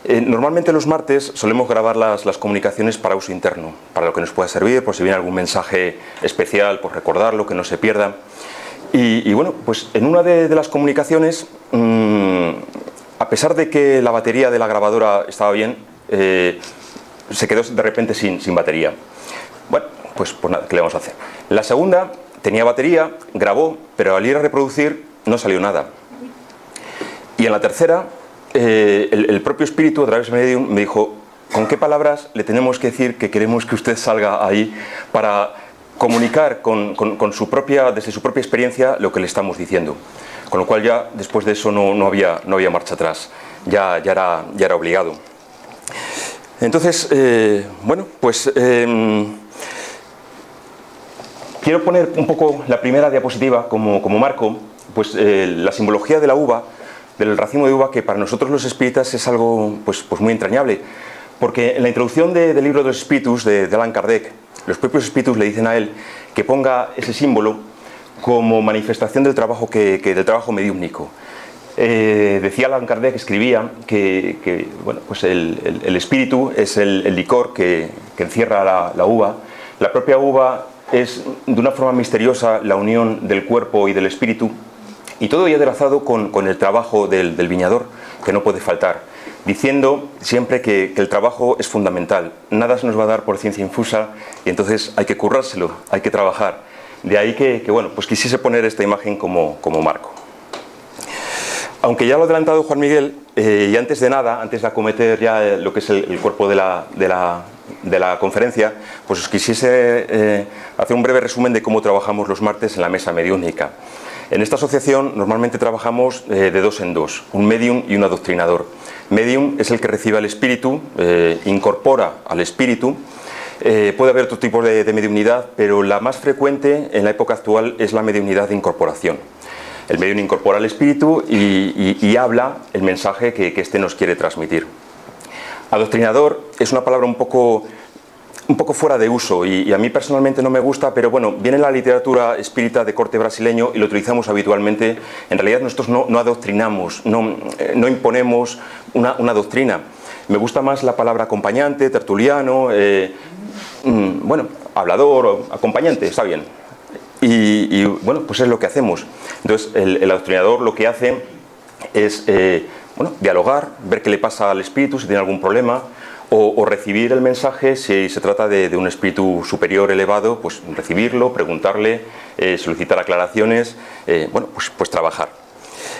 Normalmente los martes solemos grabar las comunicaciones para uso interno, para lo que nos pueda servir, por si viene algún mensaje especial, por recordarlo, que no se pierda. Y bueno, pues en una de las comunicaciones, a pesar de que la batería de la grabadora estaba bien, se quedó de repente sin batería. Bueno, pues nada, ¿qué le vamos a hacer? La segunda tenía batería, grabó, pero al ir a reproducir no salió nada. Y en la tercera, el propio espíritu, a través de Medium, me dijo: ¿con qué palabras le tenemos que decir que queremos que usted salga ahí para comunicar desde su propia experiencia lo que le estamos diciendo? Con lo cual ya después de eso no había marcha atrás, ya era obligado. Entonces, bueno, pues quiero poner un poco la primera diapositiva como marco, pues la simbología de la uva, del racimo de uva, que para nosotros los espíritas es algo pues muy entrañable, porque en la introducción del libro de los espíritus de Allan Kardec, los propios espíritus le dicen a él que ponga ese símbolo como manifestación del trabajo del trabajo mediúmnico. Decía Allan Kardec, escribía que bueno, pues el espíritu es el licor que encierra la uva. La propia uva es de una forma misteriosa la unión del cuerpo y del espíritu, y todo ello aderezado con el trabajo del viñador, que no puede faltar, diciendo siempre que el trabajo es fundamental. Nada se nos va a dar por ciencia infusa, y entonces hay que currárselo, hay que trabajar. De ahí que bueno, pues quisiese poner esta imagen como marco. Aunque ya lo ha adelantado Juan Miguel, y antes de nada, antes de acometer ya lo que es el cuerpo de la conferencia, pues os quisiese hacer un breve resumen de cómo trabajamos los martes en la mesa mediúnica. En esta asociación normalmente trabajamos de dos en dos, un medium y un adoctrinador. Medium es el que recibe al espíritu, incorpora al espíritu. Puede haber otro tipo de mediunidad, pero la más frecuente en la época actual es la mediunidad de incorporación. El medium incorpora al espíritu y habla el mensaje que éste nos quiere transmitir. Adoctrinador es una palabra un poco fuera de uso y a mí personalmente no me gusta, pero bueno, viene en la literatura espírita de corte brasileño y lo utilizamos habitualmente. En realidad nosotros no adoctrinamos, no imponemos una doctrina. Me gusta más la palabra acompañante, tertuliano, bueno, hablador o acompañante, está bien. Y bueno, pues es lo que hacemos. Entonces el adoctrinador lo que hace es bueno, dialogar, ver qué le pasa al espíritu, si tiene algún problema, o recibir el mensaje si se trata de un espíritu superior elevado, pues recibirlo, preguntarle, solicitar aclaraciones, bueno, pues trabajar.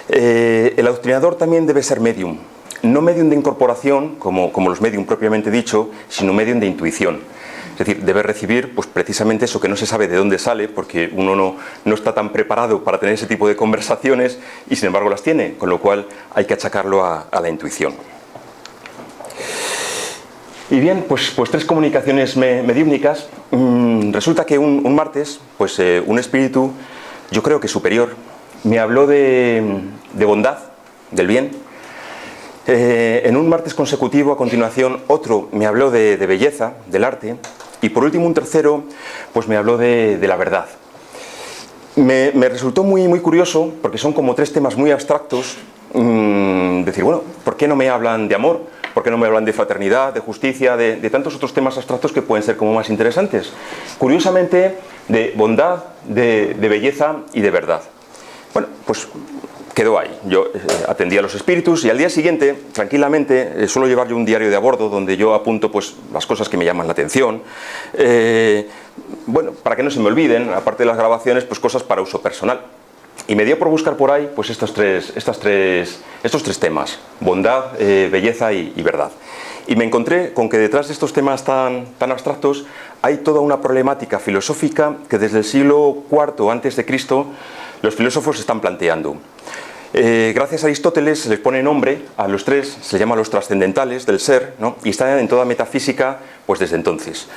El adoctrinador también debe ser medium, no medium de incorporación como los medium propiamente dicho, sino medium de intuición. Es decir, debe recibir pues precisamente eso que no se sabe de dónde sale, porque uno no está tan preparado para tener ese tipo de conversaciones y sin embargo las tiene, con lo cual hay que achacarlo a la intuición. Y bien, pues tres comunicaciones mediúmnicas. Resulta que un martes, pues un espíritu, yo creo que superior, me habló de bondad, del bien. En un martes consecutivo, a continuación, otro me habló de belleza, del arte. Y por último, un tercero, pues me habló de la verdad. Me resultó muy curioso, porque son como tres temas muy abstractos. Decir, bueno, ¿por qué no me hablan de amor? ¿Por qué no me hablan de fraternidad, de justicia, de tantos otros temas abstractos que pueden ser como más interesantes? Curiosamente, de bondad, de belleza y de verdad. Bueno, pues quedó ahí. Yo atendí a los espíritus y al día siguiente, tranquilamente, suelo llevar yo un diario de a bordo donde yo apunto pues las cosas que me llaman la atención. Bueno, para que no se me olviden, aparte de las grabaciones, pues cosas para uso personal. Y me dio por buscar por ahí pues estos tres temas: bondad, belleza y verdad. Y me encontré con que detrás de estos temas tan abstractos hay toda una problemática filosófica que desde el siglo IV a.C. los filósofos están planteando. Gracias a Aristóteles se les pone nombre a los tres, se les llama los trascendentales del ser, ¿no? Y están en toda metafísica pues desde entonces.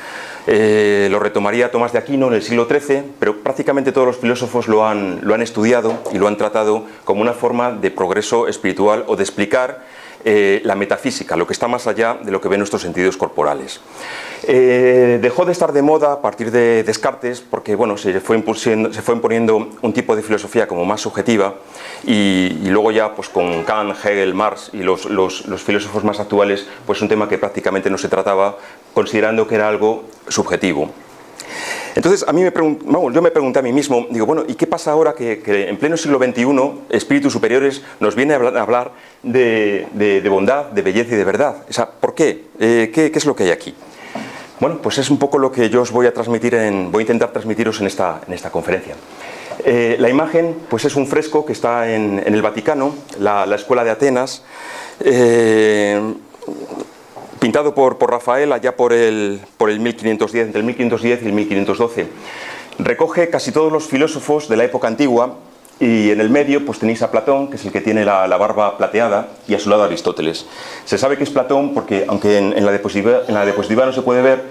Lo retomaría Tomás de Aquino en el siglo XIII, pero prácticamente todos los filósofos lo han estudiado y lo han tratado como una forma de progreso espiritual o de explicar la metafísica, lo que está más allá de lo que ven nuestros sentidos corporales. Dejó de estar de moda a partir de Descartes porque bueno, se fue imponiendo un tipo de filosofía como más subjetiva y luego ya pues con Kant, Hegel, Marx y los filósofos más actuales, pues un tema que prácticamente no se trataba considerando que era algo subjetivo. Entonces, yo me pregunté a mí mismo, digo, bueno, ¿y qué pasa ahora que en pleno siglo XXI, espíritus superiores nos viene a hablar de bondad, de belleza y de verdad? O sea, ¿por qué? ¿Qué es lo que hay aquí? Bueno, pues es un poco lo que yo os voy a intentar transmitiros en esta conferencia. La imagen, pues es un fresco que está en el Vaticano, la Escuela de Atenas, pintado por Rafael allá por el 1510, entre el 1510 y el 1512. Recoge casi todos los filósofos de la época antigua y en el medio pues tenéis a Platón, que es el que tiene la barba plateada, y a su lado Aristóteles. Se sabe que es Platón porque, aunque en la diapositiva no se puede ver,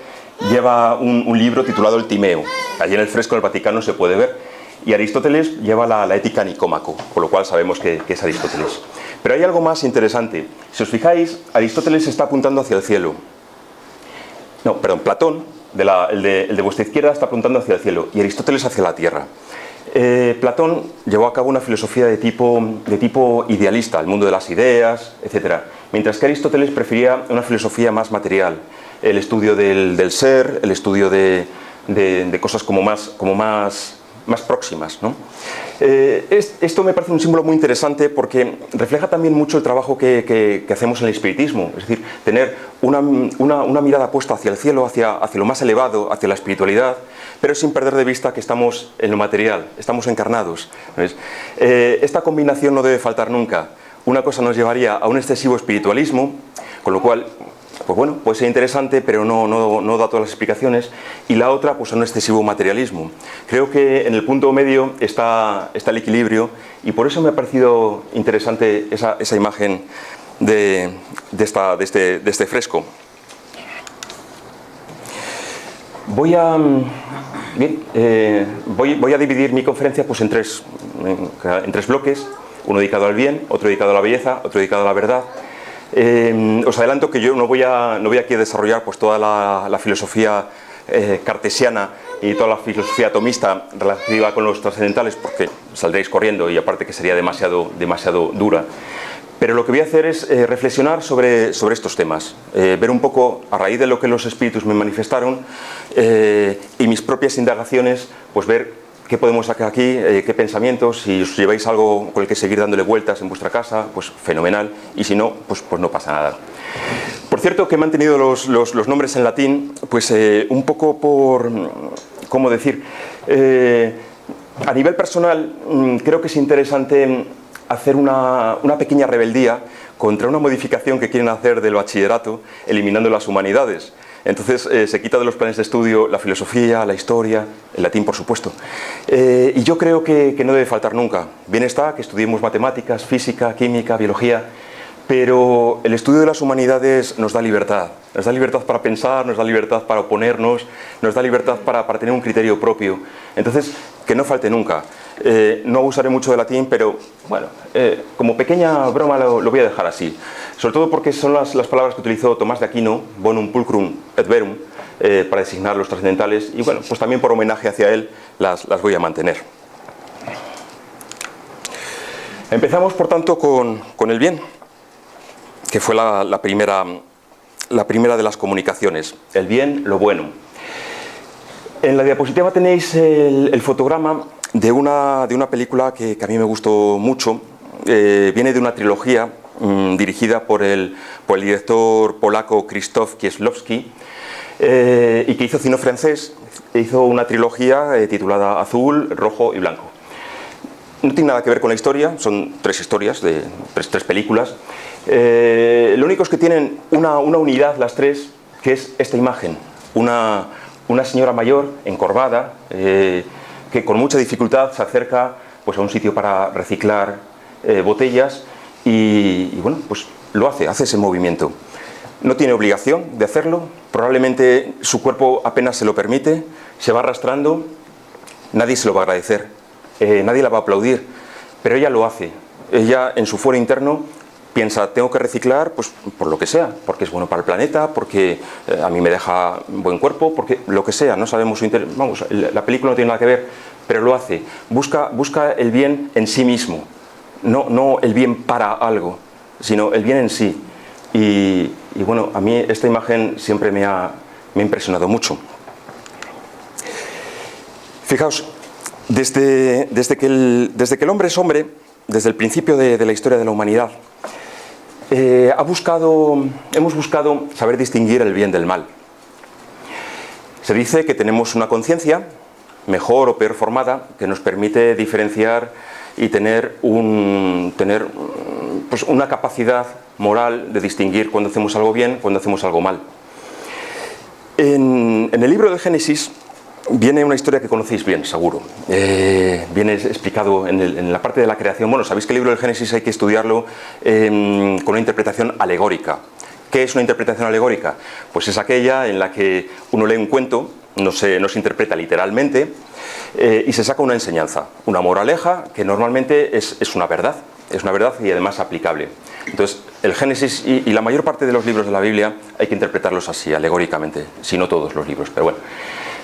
lleva un libro titulado El Timeo. Allí en el fresco del Vaticano se puede ver. Y Aristóteles lleva la Ética Nicómaco, con lo cual sabemos que es Aristóteles. Pero hay algo más interesante. Si os fijáis, Aristóteles está apuntando hacia el cielo. No, perdón, Platón, el de vuestra izquierda, está apuntando hacia el cielo y Aristóteles hacia la tierra. Platón llevó a cabo una filosofía de tipo idealista, el mundo de las ideas, etc. Mientras que Aristóteles prefería una filosofía más material, el estudio del ser, el estudio de cosas como más próximas, ¿no? Esto me parece un símbolo muy interesante porque refleja también mucho el trabajo que hacemos en el espiritismo, es decir, tener una mirada puesta hacia el cielo, hacia lo más elevado, hacia la espiritualidad, pero sin perder de vista que estamos en lo material, estamos encarnados. Esta combinación no debe faltar nunca. Una cosa nos llevaría a un excesivo espiritualismo, con lo cual, pues bueno, puede ser interesante, pero no da todas las explicaciones, y la otra, pues un excesivo materialismo. Creo que en el punto medio está el equilibrio, y por eso me ha parecido interesante esa imagen de este fresco. Voy a dividir mi conferencia pues en tres bloques, uno dedicado al bien, otro dedicado a la belleza, otro dedicado a la verdad. Os adelanto que yo no voy aquí a desarrollar pues toda la filosofía cartesiana y toda la filosofía atomista relativa con los trascendentales, porque saldréis corriendo y aparte que sería demasiado dura. Pero lo que voy a hacer es reflexionar sobre estos temas, ver un poco, a raíz de lo que los espíritus me manifestaron y mis propias indagaciones, pues ver qué podemos sacar aquí, qué pensamientos, si os lleváis algo con el que seguir dándole vueltas en vuestra casa, pues fenomenal, y si no, pues no pasa nada. Por cierto, que he mantenido los nombres en latín, pues un poco por, ¿cómo decir? A nivel personal, creo que es interesante hacer una pequeña rebeldía contra una modificación que quieren hacer del bachillerato, eliminando las humanidades. Entonces se quita de los planes de estudio la filosofía, la historia, el latín por supuesto. Y yo creo que no debe faltar nunca. Bien está que estudiemos matemáticas, física, química, biología, pero el estudio de las humanidades nos da libertad. Nos da libertad para pensar, nos da libertad para oponernos, nos da libertad para tener un criterio propio. Entonces, que no falte nunca. No abusaré mucho de latín, pero bueno, como pequeña broma lo voy a dejar así. Sobre todo porque son las palabras que utilizó Tomás de Aquino, bonum pulcrum et verum, para designar los trascendentales, y bueno, pues también por homenaje hacia él las voy a mantener. Empezamos, por tanto, con el bien, que fue la primera de las comunicaciones. El bien, lo bueno. En la diapositiva tenéis el fotograma de una película que a mí me gustó mucho. Viene de una trilogía dirigida por el director polaco Krzysztof Kieślowski y que hizo cine francés. Hizo una trilogía titulada Azul, Rojo y Blanco. No tiene nada que ver con la historia, son tres historias, tres películas. Lo único es que tienen una unidad las tres, que es esta imagen. Una señora mayor, encorvada, que con mucha dificultad se acerca pues, a un sitio para reciclar botellas y bueno, pues lo hace ese movimiento. No tiene obligación de hacerlo, probablemente su cuerpo apenas se lo permite, se va arrastrando, nadie se lo va a agradecer, nadie la va a aplaudir, pero ella lo hace. Ella en su fuero interno piensa, tengo que reciclar pues por lo que sea, porque es bueno para el planeta, porque a mí me deja un buen cuerpo, porque lo que sea, no sabemos su interés. Vamos, la película no tiene nada que ver, pero lo hace. Busca el bien en sí mismo, no el bien para algo, sino el bien en sí. Y bueno, a mí esta imagen siempre me ha impresionado mucho. Fijaos, desde que el hombre es hombre, desde el principio de la historia de la humanidad, hemos buscado saber distinguir el bien del mal. Se dice que tenemos una conciencia mejor o peor formada que nos permite diferenciar y tener pues una capacidad moral de distinguir cuando hacemos algo bien, cuando hacemos algo mal. En el libro del Génesis viene una historia que conocéis bien, seguro. Viene explicado en la parte de la creación. Bueno, sabéis que el libro del Génesis hay que estudiarlo con una interpretación alegórica. ¿Qué es una interpretación alegórica? Pues es aquella en la que uno lee un cuento, no se interpreta literalmente, y se saca una enseñanza, una moraleja que normalmente es una verdad y además aplicable. Entonces, el Génesis y la mayor parte de los libros de la Biblia hay que interpretarlos así, alegóricamente, si no todos los libros, pero bueno.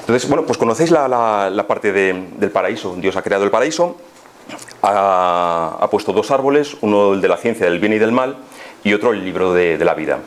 Entonces, bueno, pues conocéis la parte del paraíso. Dios ha creado el paraíso, ha puesto dos árboles, uno el de la ciencia del bien y del mal y otro el libro de la vida.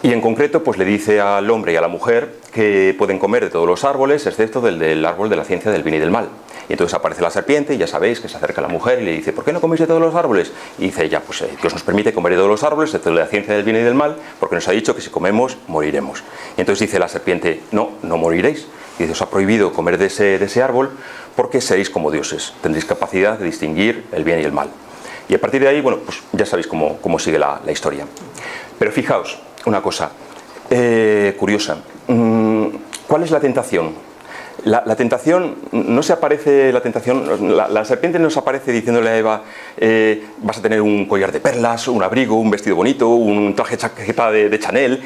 Y en concreto, pues le dice al hombre y a la mujer que pueden comer de todos los árboles, excepto del árbol de la ciencia del bien y del mal. Y entonces aparece la serpiente y ya sabéis que se acerca a la mujer y le dice, ¿por qué no coméis de todos los árboles? Y dice ella, pues Dios nos permite comer de todos los árboles, excepto de la ciencia del bien y del mal, porque nos ha dicho que si comemos, moriremos. Y entonces dice la serpiente, no moriréis. Y dice, os ha prohibido comer de ese árbol porque seréis como dioses, tendréis capacidad de distinguir el bien y el mal. Y a partir de ahí, bueno, pues ya sabéis cómo sigue la historia. Pero fijaos, una cosa curiosa. ¿Cuál es la tentación? La tentación, no se aparece la tentación, la serpiente no se aparece diciéndole a Eva, vas a tener un collar de perlas, un abrigo, un vestido bonito, un traje chaqueta de Chanel,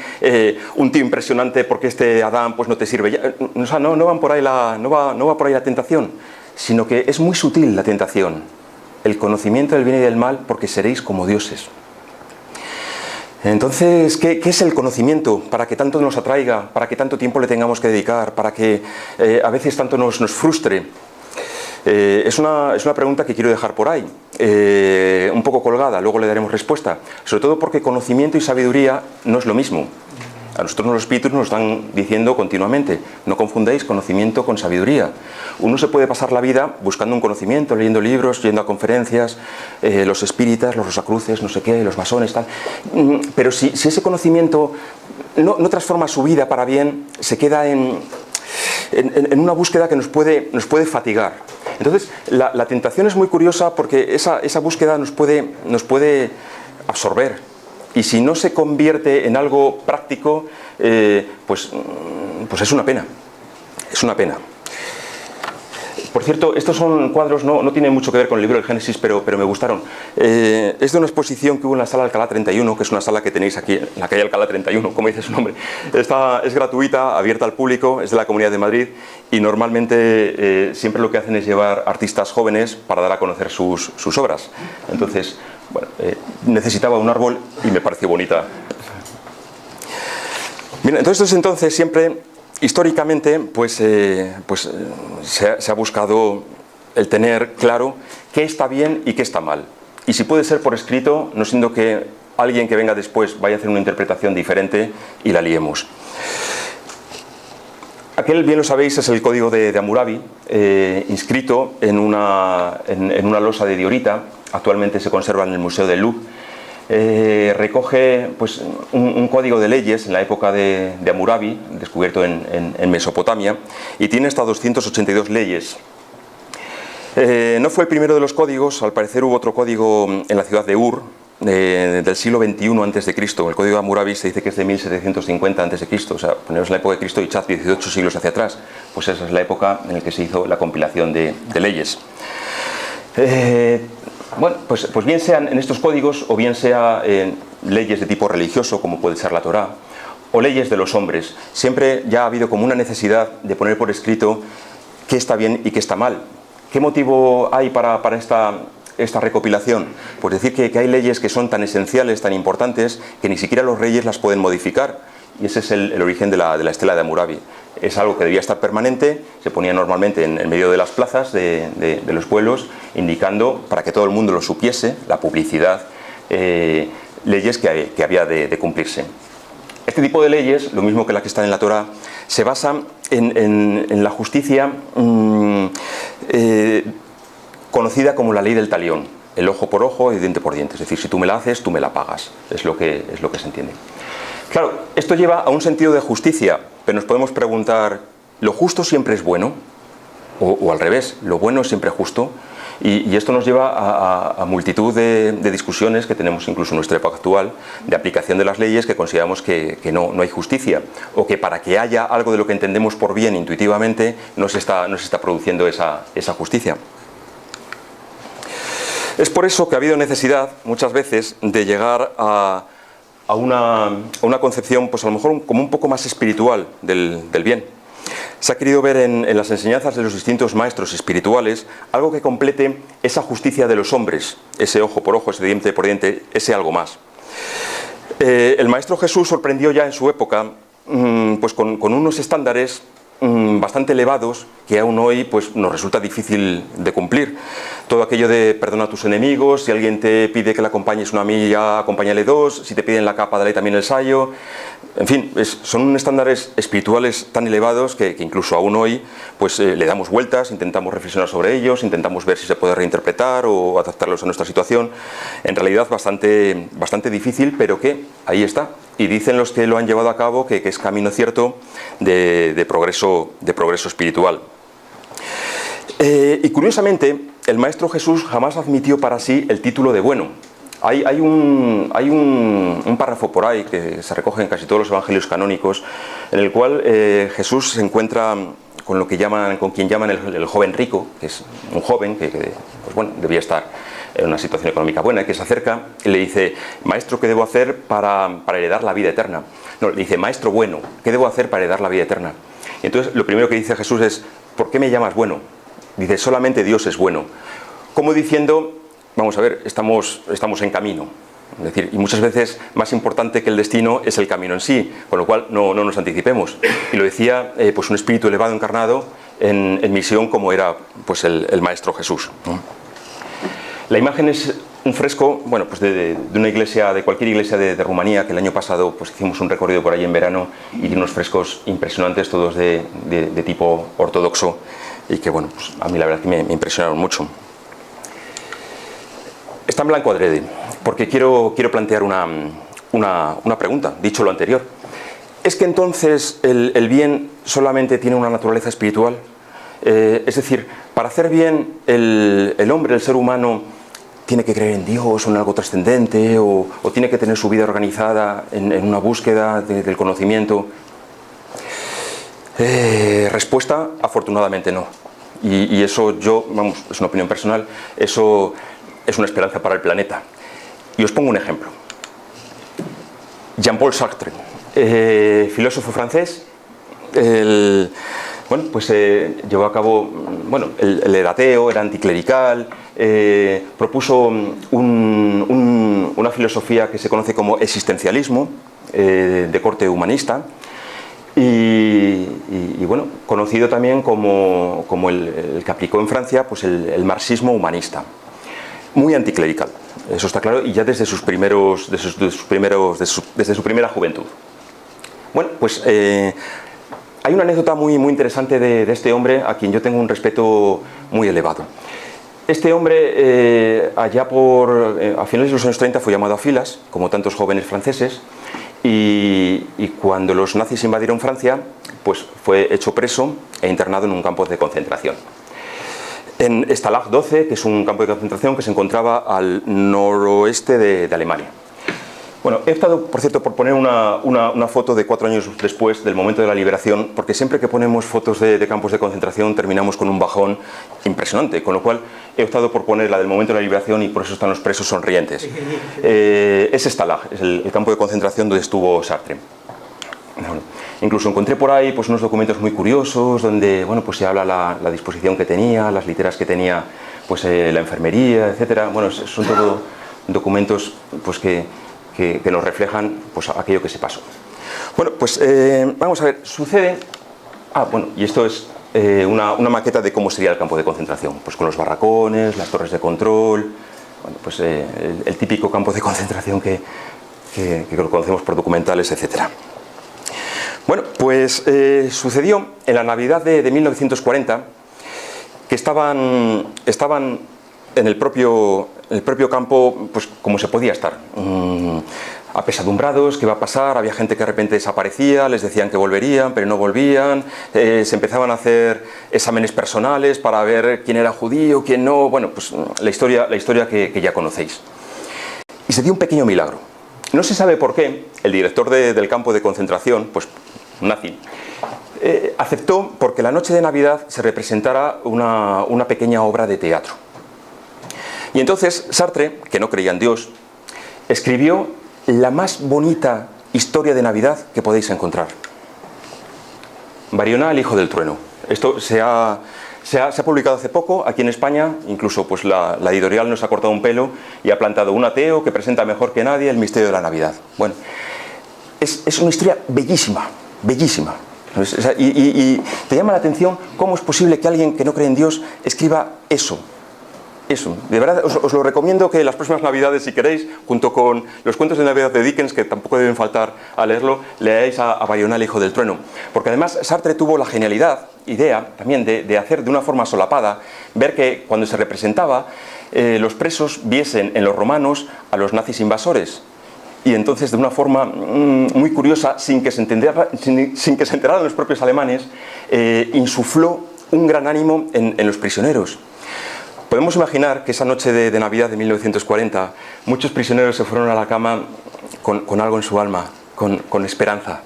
un tío impresionante porque este Adán pues no te sirve ya. O sea, no va por ahí la tentación, sino que es muy sutil la tentación, el conocimiento del bien y del mal porque seréis como dioses. Entonces, ¿qué es el conocimiento? Para que tanto nos atraiga, para que tanto tiempo le tengamos que dedicar, para que a veces tanto nos frustre. Es una pregunta que quiero dejar por ahí, un poco colgada, luego le daremos respuesta. Sobre todo porque conocimiento y sabiduría no es lo mismo. A nosotros los espíritus nos están diciendo continuamente, no confundáis conocimiento con sabiduría. Uno se puede pasar la vida buscando un conocimiento, leyendo libros, yendo a conferencias, los espíritas, los rosacruces, no sé qué, los masones, tal. Pero si ese conocimiento no transforma su vida para bien, se queda en una búsqueda que nos puede fatigar. Entonces, la tentación es muy curiosa porque esa búsqueda nos puede absorber. Y si no se convierte en algo práctico, pues es una pena. Es una pena. Por cierto, estos son cuadros, no tienen mucho que ver con el libro del Génesis, pero me gustaron. Es de una exposición que hubo en la sala Alcalá 31, que es una sala que tenéis aquí, en la calle Alcalá 31, como dice su nombre. Es gratuita, abierta al público, es de la Comunidad de Madrid y normalmente siempre lo que hacen es llevar artistas jóvenes para dar a conocer sus obras. Entonces, bueno, necesitaba un árbol y me pareció bonita. Bien, entonces siempre, históricamente, se ha buscado el tener claro qué está bien y qué está mal. Y si puede ser por escrito, no siendo que alguien que venga después vaya a hacer una interpretación diferente y la liemos. Aquel, bien lo sabéis, es el código de Hammurabi, inscrito en una losa de diorita. Actualmente se conserva en el Museo del Louvre. Recoge pues, un código de leyes en la época de Hammurabi, descubierto en Mesopotamia, y tiene hasta 282 leyes. No fue el primero de los códigos, al parecer hubo otro código en la ciudad de Ur, del siglo XXI a.C. El código de Hammurabi se dice que es de 1750 a.C., o sea, poneros la época de Cristo y echad 18 siglos hacia atrás, pues esa es la época en la que se hizo la compilación de leyes. Bueno, pues bien sean en estos códigos o bien sea leyes de tipo religioso, como puede ser la Torá, o leyes de los hombres, siempre ya ha habido como una necesidad de poner por escrito qué está bien y qué está mal. ¿Qué motivo hay para esta esta recopilación? Pues decir que hay leyes que son tan esenciales, tan importantes, que ni siquiera los reyes las pueden modificar. Y ese es el origen de la estela de Hammurabi. Es algo que debía estar permanente, se ponía normalmente en medio de las plazas de los pueblos, indicando, para que todo el mundo lo supiese, la publicidad, leyes que había de cumplirse. Este tipo de leyes, lo mismo que las que están en la Torá, se basan en la justicia conocida como la ley del talión, el ojo por ojo y diente por diente. Es decir, si tú me la haces, tú me la pagas. Es lo que se entiende. Claro, esto lleva a un sentido de justicia, pero nos podemos preguntar, ¿lo justo siempre es bueno? O al revés, ¿lo bueno es siempre justo? Y esto nos lleva a multitud de discusiones que tenemos incluso en nuestra época actual, de aplicación de las leyes, que consideramos que no hay justicia, o que para que haya algo de lo que entendemos por bien intuitivamente, no se está produciendo esa justicia. Es por eso que ha habido necesidad, muchas veces, de llegar a una concepción, pues a lo mejor como un poco más espiritual del bien. Se ha querido ver en las enseñanzas de los distintos maestros espirituales algo que complete esa justicia de los hombres, ese ojo por ojo, ese diente por diente, ese algo más. El Maestro Jesús sorprendió ya en su época pues con unos estándares bastante elevados que aún hoy pues, nos resulta difícil de cumplir. Todo aquello de perdona a tus enemigos, si alguien te pide que le acompañes una milla, acompáñale dos, si te piden la capa, dale también el sayo. En fin, son estándares espirituales tan elevados que incluso aún hoy pues, le damos vueltas, intentamos reflexionar sobre ellos, intentamos ver si se puede reinterpretar o adaptarlos a nuestra situación. En realidad bastante difícil, pero que ahí está. Y dicen los que lo han llevado a cabo que es camino cierto de progreso espiritual. Y curiosamente, el Maestro Jesús jamás admitió para sí el título de bueno. Hay un párrafo por ahí que se recoge en casi todos los evangelios canónicos, en el cual Jesús se encuentra con quien llaman el joven rico, que es un joven que pues bueno, debía estar en una situación económica buena, que se acerca y le dice, maestro, ¿qué debo hacer para heredar la vida eterna? No, le dice, maestro bueno, ¿qué debo hacer para heredar la vida eterna? Y entonces lo primero que dice Jesús es, ¿por qué me llamas bueno? Dice, solamente Dios es bueno. Como diciendo, vamos a ver, estamos en camino. Es decir, y muchas veces más importante que el destino es el camino en sí, con lo cual no nos anticipemos. Y lo decía pues un espíritu elevado encarnado en misión como era pues el Maestro Jesús, ¿no? La imagen es un fresco, bueno, pues de una iglesia, de cualquier iglesia de Rumanía, que el año pasado pues hicimos un recorrido por ahí en verano y tiene unos frescos impresionantes, todos de tipo ortodoxo, y que bueno, pues a mí la verdad que me impresionaron mucho. Está en blanco adrede, porque quiero plantear una pregunta, dicho lo anterior. ¿Es que entonces el bien solamente tiene una naturaleza espiritual? Es decir, para hacer bien el hombre, el ser humano, tiene que creer en Dios o en algo trascendente, o tiene que tener su vida organizada en una búsqueda del conocimiento. Respuesta, afortunadamente no. Y eso es una opinión personal, eso es una esperanza para el planeta. Y os pongo un ejemplo. Jean-Paul Sartre, filósofo francés, llevó a cabo, él era ateo, era anticlerical, propuso una filosofía que se conoce como existencialismo, de corte humanista, y conocido también como el que aplicó en Francia pues el marxismo humanista, muy anticlerical, eso está claro, y ya desde su primera juventud. Bueno, pues hay una anécdota muy interesante de este hombre, a quien yo tengo un respeto muy elevado. Este hombre, a finales de los años 30, fue llamado a filas, como tantos jóvenes franceses, y cuando los nazis invadieron Francia, pues fue hecho preso e internado en un campo de concentración. En Stalag 12, que es un campo de concentración que se encontraba al noroeste de Alemania. Bueno, he optado, por cierto, por poner una foto de 4 años después del momento de la liberación, porque siempre que ponemos fotos de campos de concentración terminamos con un bajón impresionante, con lo cual he optado por poner la del momento de la liberación y por eso están los presos sonrientes. Es Stalag, es el campo de concentración donde estuvo Sartre. Bueno, incluso encontré por ahí pues, unos documentos muy curiosos donde pues, se habla la disposición que tenía, las literas que tenía pues, la enfermería, etcétera. Bueno, son todo documentos pues, que nos reflejan pues, aquello que se pasó. Bueno, pues vamos a ver, sucede... bueno, y esto es una maqueta de cómo sería el campo de concentración, pues con los barracones, las torres de control, bueno, pues el típico campo de concentración que lo conocemos por documentales, etcétera. Bueno, pues sucedió en la Navidad de 1940 que estaban en el propio campo, pues como se podía estar, apesadumbrados, qué va a pasar, había gente que de repente desaparecía, les decían que volverían, pero no volvían, se empezaban a hacer exámenes personales para ver quién era judío, quién no, bueno, pues la historia que ya conocéis. Y se dio un pequeño milagro. No se sabe por qué el director del campo de concentración, pues nazi, aceptó porque la noche de Navidad se representara una pequeña obra de teatro. Y entonces Sartre, que no creía en Dios, escribió la más bonita historia de Navidad que podéis encontrar. Bariona, el hijo del trueno. Esto se ha publicado hace poco aquí en España, incluso pues la editorial nos ha cortado un pelo y ha plantado un ateo que presenta mejor que nadie el misterio de la Navidad. Bueno, es una historia bellísima, bellísima. Y te llama la atención cómo es posible que alguien que no cree en Dios escriba eso. Eso, de verdad os lo recomiendo que las próximas Navidades, si queréis, junto con los cuentos de Navidad de Dickens, que tampoco deben faltar a leerlo, leáis a Bariona, el hijo del trueno. Porque además Sartre tuvo la idea también de hacer de una forma solapada, ver que cuando se representaba, los presos viesen en los romanos a los nazis invasores. Y entonces, de una forma muy curiosa, sin que se enteraran los propios alemanes, insufló un gran ánimo en los prisioneros. Podemos imaginar que esa noche de Navidad de 1940 muchos prisioneros se fueron a la cama con algo en su alma, con esperanza.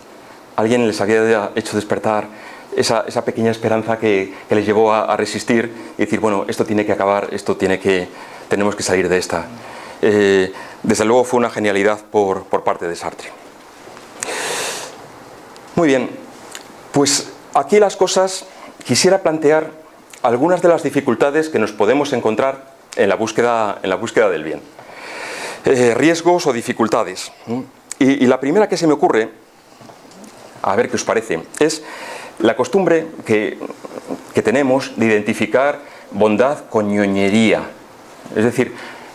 Alguien les había hecho despertar esa pequeña esperanza que les llevó a resistir y decir, bueno, esto tiene que acabar, tenemos que salir de esta. Desde luego fue una genialidad por parte de Sartre. Muy bien, pues aquí las cosas quisiera plantear algunas de las dificultades que nos podemos encontrar en la búsqueda del bien. Riesgos o dificultades. Y la primera que se me ocurre, a ver qué os parece, es la costumbre que tenemos de identificar bondad con ñoñería. Es decir,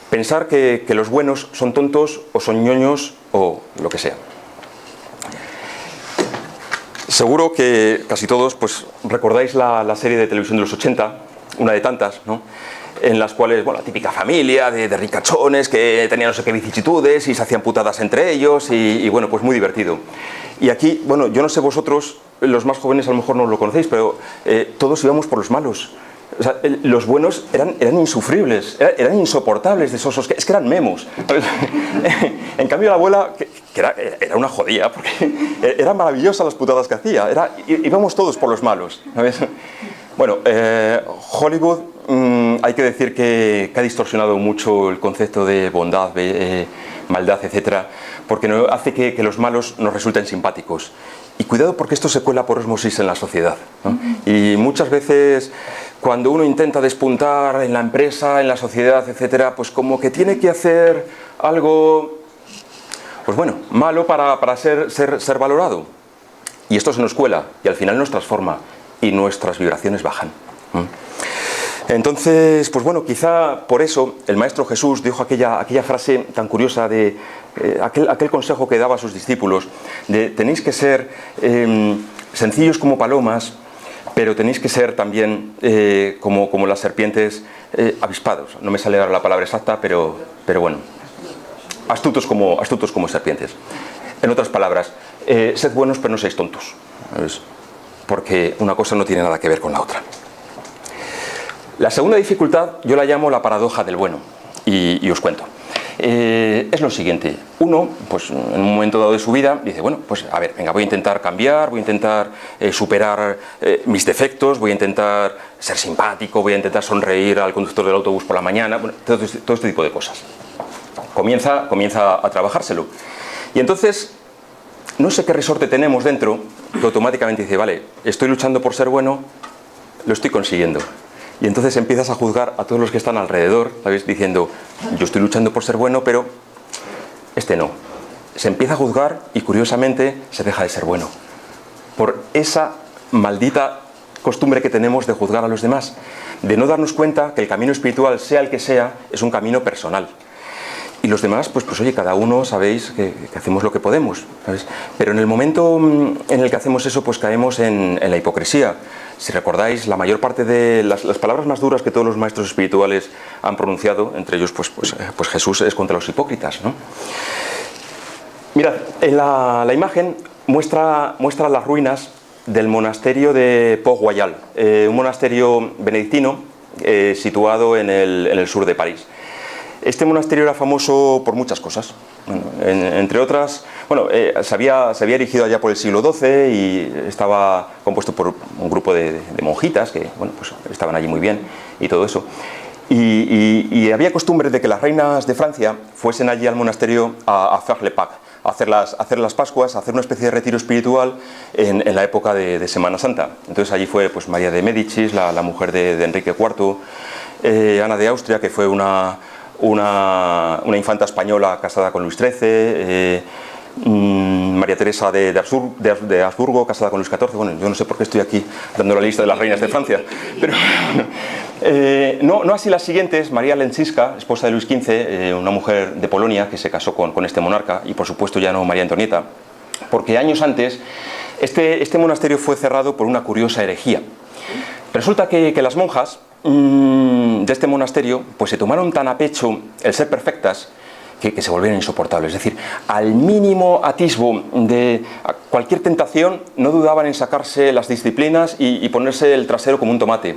pensar que los buenos son tontos o son ñoños o lo que sea. Seguro que casi todos pues, recordáis la serie de televisión de los 80, una de tantas, ¿no? En las cuales, bueno, la típica familia de ricachones que tenían no sé qué vicisitudes y se hacían putadas entre ellos y bueno, pues muy divertido. Y aquí, bueno, yo no sé vosotros, los más jóvenes a lo mejor no lo conocéis, pero todos íbamos por los malos. O sea, los buenos eran insufribles, eran insoportables de sosos, es que eran memos. En cambio la abuela, que era una jodida, porque eran maravillosas las putadas que hacía, íbamos todos por los malos, ¿sabes? Bueno, Hollywood, hay que decir que ha distorsionado mucho el concepto de bondad, maldad, etcétera, porque hace que los malos nos resulten simpáticos. Y cuidado porque esto se cuela por osmosis en la sociedad, ¿no? Y muchas veces cuando uno intenta despuntar en la empresa, en la sociedad, etcétera, pues como que tiene que hacer algo, pues bueno, malo para ser valorado. Y esto se nos cuela y al final nos transforma y nuestras vibraciones bajan. Entonces, pues bueno, quizá por eso el Maestro Jesús dijo aquella frase tan curiosa de aquel consejo que daba a sus discípulos de tenéis que ser sencillos como palomas, pero tenéis que ser también como las serpientes avispados. No me sale ahora la palabra exacta, pero bueno, astutos como serpientes. En otras palabras, sed buenos pero no seáis tontos, ¿sabes? Porque una cosa no tiene nada que ver con la otra. La segunda dificultad yo la llamo la paradoja del bueno y os cuento. Es lo siguiente, uno pues en un momento dado de su vida dice, bueno, pues a ver, venga, voy a intentar cambiar, voy a intentar superar mis defectos, voy a intentar ser simpático, voy a intentar sonreír al conductor del autobús por la mañana, bueno, todo este tipo de cosas. Comienza a trabajárselo. Y entonces, no sé qué resorte tenemos dentro que automáticamente dice, vale, estoy luchando por ser bueno, lo estoy consiguiendo. Y entonces empiezas a juzgar a todos los que están alrededor, ¿sabes? Diciendo, yo estoy luchando por ser bueno, pero este no. Se empieza a juzgar y curiosamente se deja de ser bueno. Por esa maldita costumbre que tenemos de juzgar a los demás, de no darnos cuenta que el camino espiritual, sea el que sea, es un camino personal. Y los demás, pues oye, cada uno sabéis que hacemos lo que podemos, ¿sabes? Pero en el momento en el que hacemos eso, pues caemos en la hipocresía. Si recordáis, la mayor parte de las palabras más duras que todos los maestros espirituales han pronunciado, entre ellos pues Jesús, es contra los hipócritas, ¿no? Mirad, en la imagen muestra las ruinas del monasterio de Port-Royal, un monasterio benedictino situado en el sur de París. Este monasterio era famoso por muchas cosas, bueno, entre otras, bueno, se había erigido allá por el siglo XII y estaba compuesto por un grupo de monjitas que, bueno, pues estaban allí muy bien y todo eso. Y había costumbre de que las reinas de Francia fuesen allí al monasterio a faire le Pâques, a hacer las Pascuas, a hacer una especie de retiro espiritual en la época de Semana Santa. Entonces allí fue pues María de Médicis, la mujer de Enrique IV, Ana de Austria, que fue una infanta española casada con Luis XIII, María Teresa de Habsburgo, casada con Luis XIV. Bueno, yo no sé por qué estoy aquí dando la lista de las reinas de Francia, pero no así las siguientes. María Lęczyńska, esposa de Luis XV, una mujer de Polonia que se casó con este monarca, y por supuesto ya no María Antonieta, porque años antes este monasterio fue cerrado por una curiosa herejía. Resulta que las monjas de este monasterio pues se tomaron tan a pecho el ser perfectas que se volvieron insoportables. Es decir, al mínimo atisbo de cualquier tentación no dudaban en sacarse las disciplinas y ponerse el trasero como un tomate.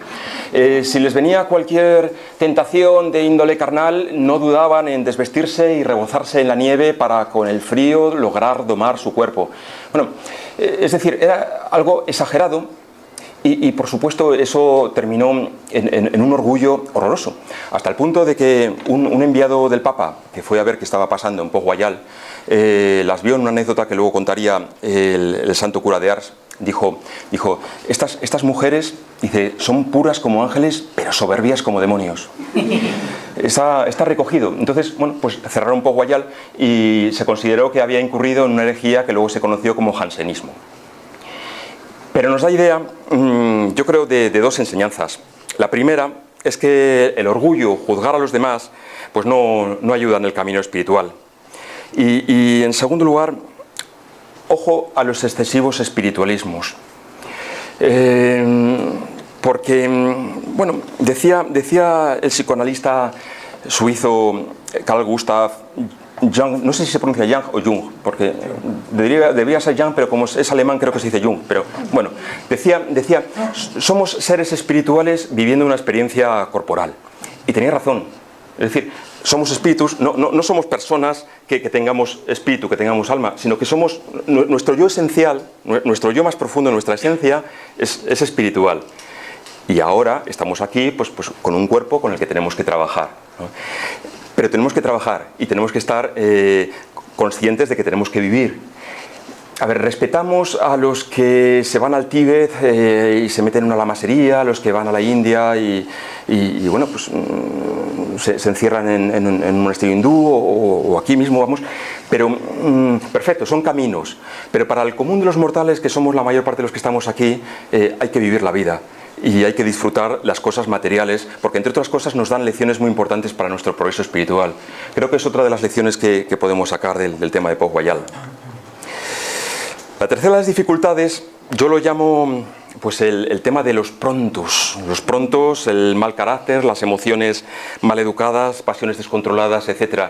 Si les venía cualquier tentación de índole carnal, no dudaban en desvestirse y rebozarse en la nieve para con el frío lograr domar su cuerpo. Bueno, es decir, era algo exagerado. Y por supuesto eso terminó en un orgullo horroroso, hasta el punto de que un enviado del Papa, que fue a ver qué estaba pasando en Port-Royal, las vio en una anécdota que luego contaría el santo cura de Ars. Dijo, estas mujeres, dice, son puras como ángeles, pero soberbias como demonios. Está recogido. Entonces, bueno, pues cerraron Port-Royal y se consideró que había incurrido en una herejía que luego se conoció como jansenismo. Pero nos da idea, yo creo, de dos enseñanzas. La primera es que el orgullo, juzgar a los demás, pues no ayuda en el camino espiritual. Y en segundo lugar, ojo a los excesivos espiritualismos. Porque, bueno, decía el psicoanalista suizo Carl Gustav Jung, no sé si se pronuncia Jung o Jung, porque debería ser Jung, pero como es alemán creo que se dice Jung, pero bueno, decía, somos seres espirituales viviendo una experiencia corporal, y tenía razón. Es decir, somos espíritus, no somos personas que tengamos espíritu, que tengamos alma, sino que somos, nuestro yo esencial, nuestro yo más profundo, nuestra esencia es espiritual. Y ahora estamos aquí pues con un cuerpo con el que tenemos que trabajar, ¿no? Pero tenemos que trabajar y tenemos que estar conscientes de que tenemos que vivir. A ver, respetamos a los que se van al Tíbet y se meten en una lamasería, a los que van a la India y bueno, pues se encierran en un monasterio hindú o aquí mismo, vamos. Pero, perfecto, son caminos. Pero para el común de los mortales, que somos la mayor parte de los que estamos aquí, hay que vivir la vida. Y hay que disfrutar las cosas materiales, porque entre otras cosas nos dan lecciones muy importantes para nuestro progreso espiritual. Creo que es otra de las lecciones que podemos sacar del tema de Port-Royal. La tercera de las dificultades, yo lo llamo pues el tema de los prontos. Los prontos, el mal carácter, las emociones mal educadas, pasiones descontroladas, etc.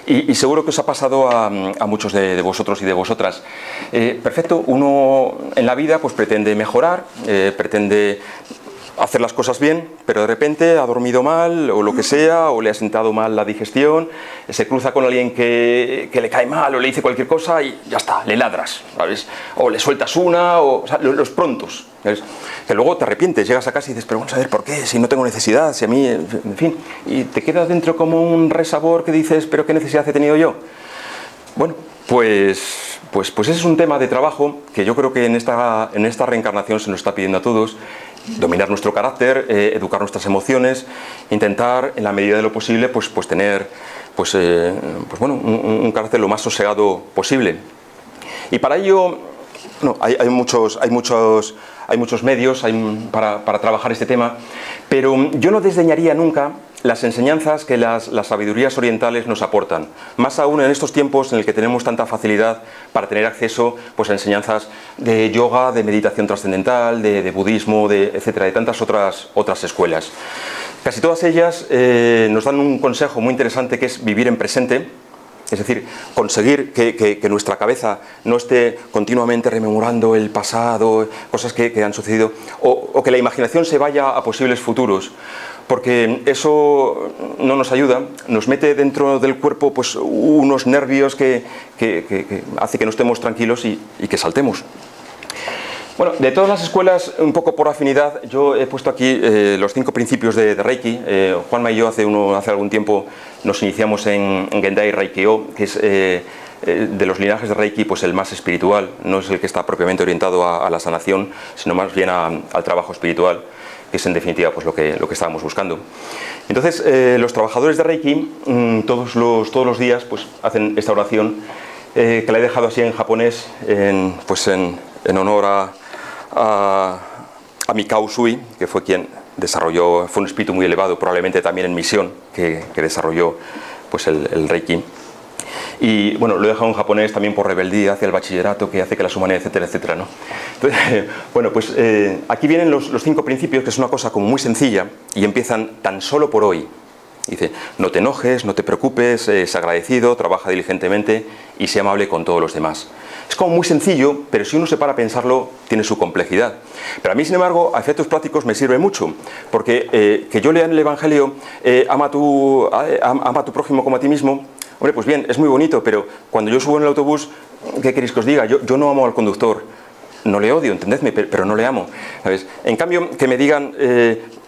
Y seguro que os ha pasado a muchos de vosotros y de vosotras. Perfecto, uno en la vida pues pretende mejorar, pretende hacer las cosas bien, pero de repente ha dormido mal o lo que sea, o le ha sentado mal la digestión, se cruza con alguien que le cae mal o le dice cualquier cosa y ya está, le ladras, ¿sabes? O le sueltas una, o sea, los prontos, ¿sabes? Que luego te arrepientes, llegas a casa y dices, pero vamos a ver, ¿por qué? Si no tengo necesidad, si a mí, en fin, y te queda dentro como un resabor que dices, pero ¿qué necesidad he tenido yo? Bueno, pues ese es un tema de trabajo que yo creo que en esta reencarnación se nos está pidiendo a todos. dominar nuestro carácter, educar nuestras emociones, intentar, en la medida de lo posible, pues tener bueno, un carácter lo más sosegado posible. Y para ello, hay muchos medios para trabajar este tema, pero yo no desdeñaría nunca las enseñanzas que las sabidurías orientales nos aportan, más aún en estos tiempos en el que tenemos tanta facilidad para tener acceso pues, a enseñanzas de yoga, de meditación trascendental, de budismo, etcétera, de tantas otras escuelas. Casi todas ellas nos dan un consejo muy interesante, que es vivir en presente. Es decir, conseguir que nuestra cabeza no esté continuamente rememorando el pasado, cosas que han sucedido, o que la imaginación se vaya a posibles futuros, porque eso no nos ayuda, nos mete dentro del cuerpo pues, unos nervios que hace que no estemos tranquilos y que saltemos. Bueno, de todas las escuelas, un poco por afinidad, yo he puesto aquí los 5 principios de Reiki. Juanma y yo hace algún tiempo nos iniciamos en Gendai Reiki-O, que es de los linajes de Reiki pues el más espiritual, no es el que está propiamente orientado a la sanación, sino más bien al trabajo espiritual, que es en definitiva pues lo que estábamos buscando. Entonces, los trabajadores de Reiki todos los días pues hacen esta oración, que la he dejado así en japonés, en honor a Mikao Usui, que fue quien desarrolló, fue un espíritu muy elevado, probablemente también en misión, que desarrolló pues el Reiki. Y bueno, lo he dejado en japonés también por rebeldía hacia el bachillerato, que hace que las humanidades, etcétera, etcétera, ¿no? Entonces, bueno, pues aquí vienen los 5 principios, que es una cosa como muy sencilla, y empiezan tan solo por hoy. Dice, no te enojes, no te preocupes, sé agradecido, trabaja diligentemente y sé amable con todos los demás. Es como muy sencillo, pero si uno se para a pensarlo, tiene su complejidad. Pero a mí, sin embargo, a efectos prácticos me sirve mucho, porque que yo lea en el Evangelio, ama a tu prójimo como a ti mismo. Hombre, pues bien, es muy bonito, pero cuando yo subo en el autobús, ¿qué queréis que os diga? Yo no amo al conductor, no le odio, entendedme, pero no le amo, ¿sabes? En cambio, que me digan,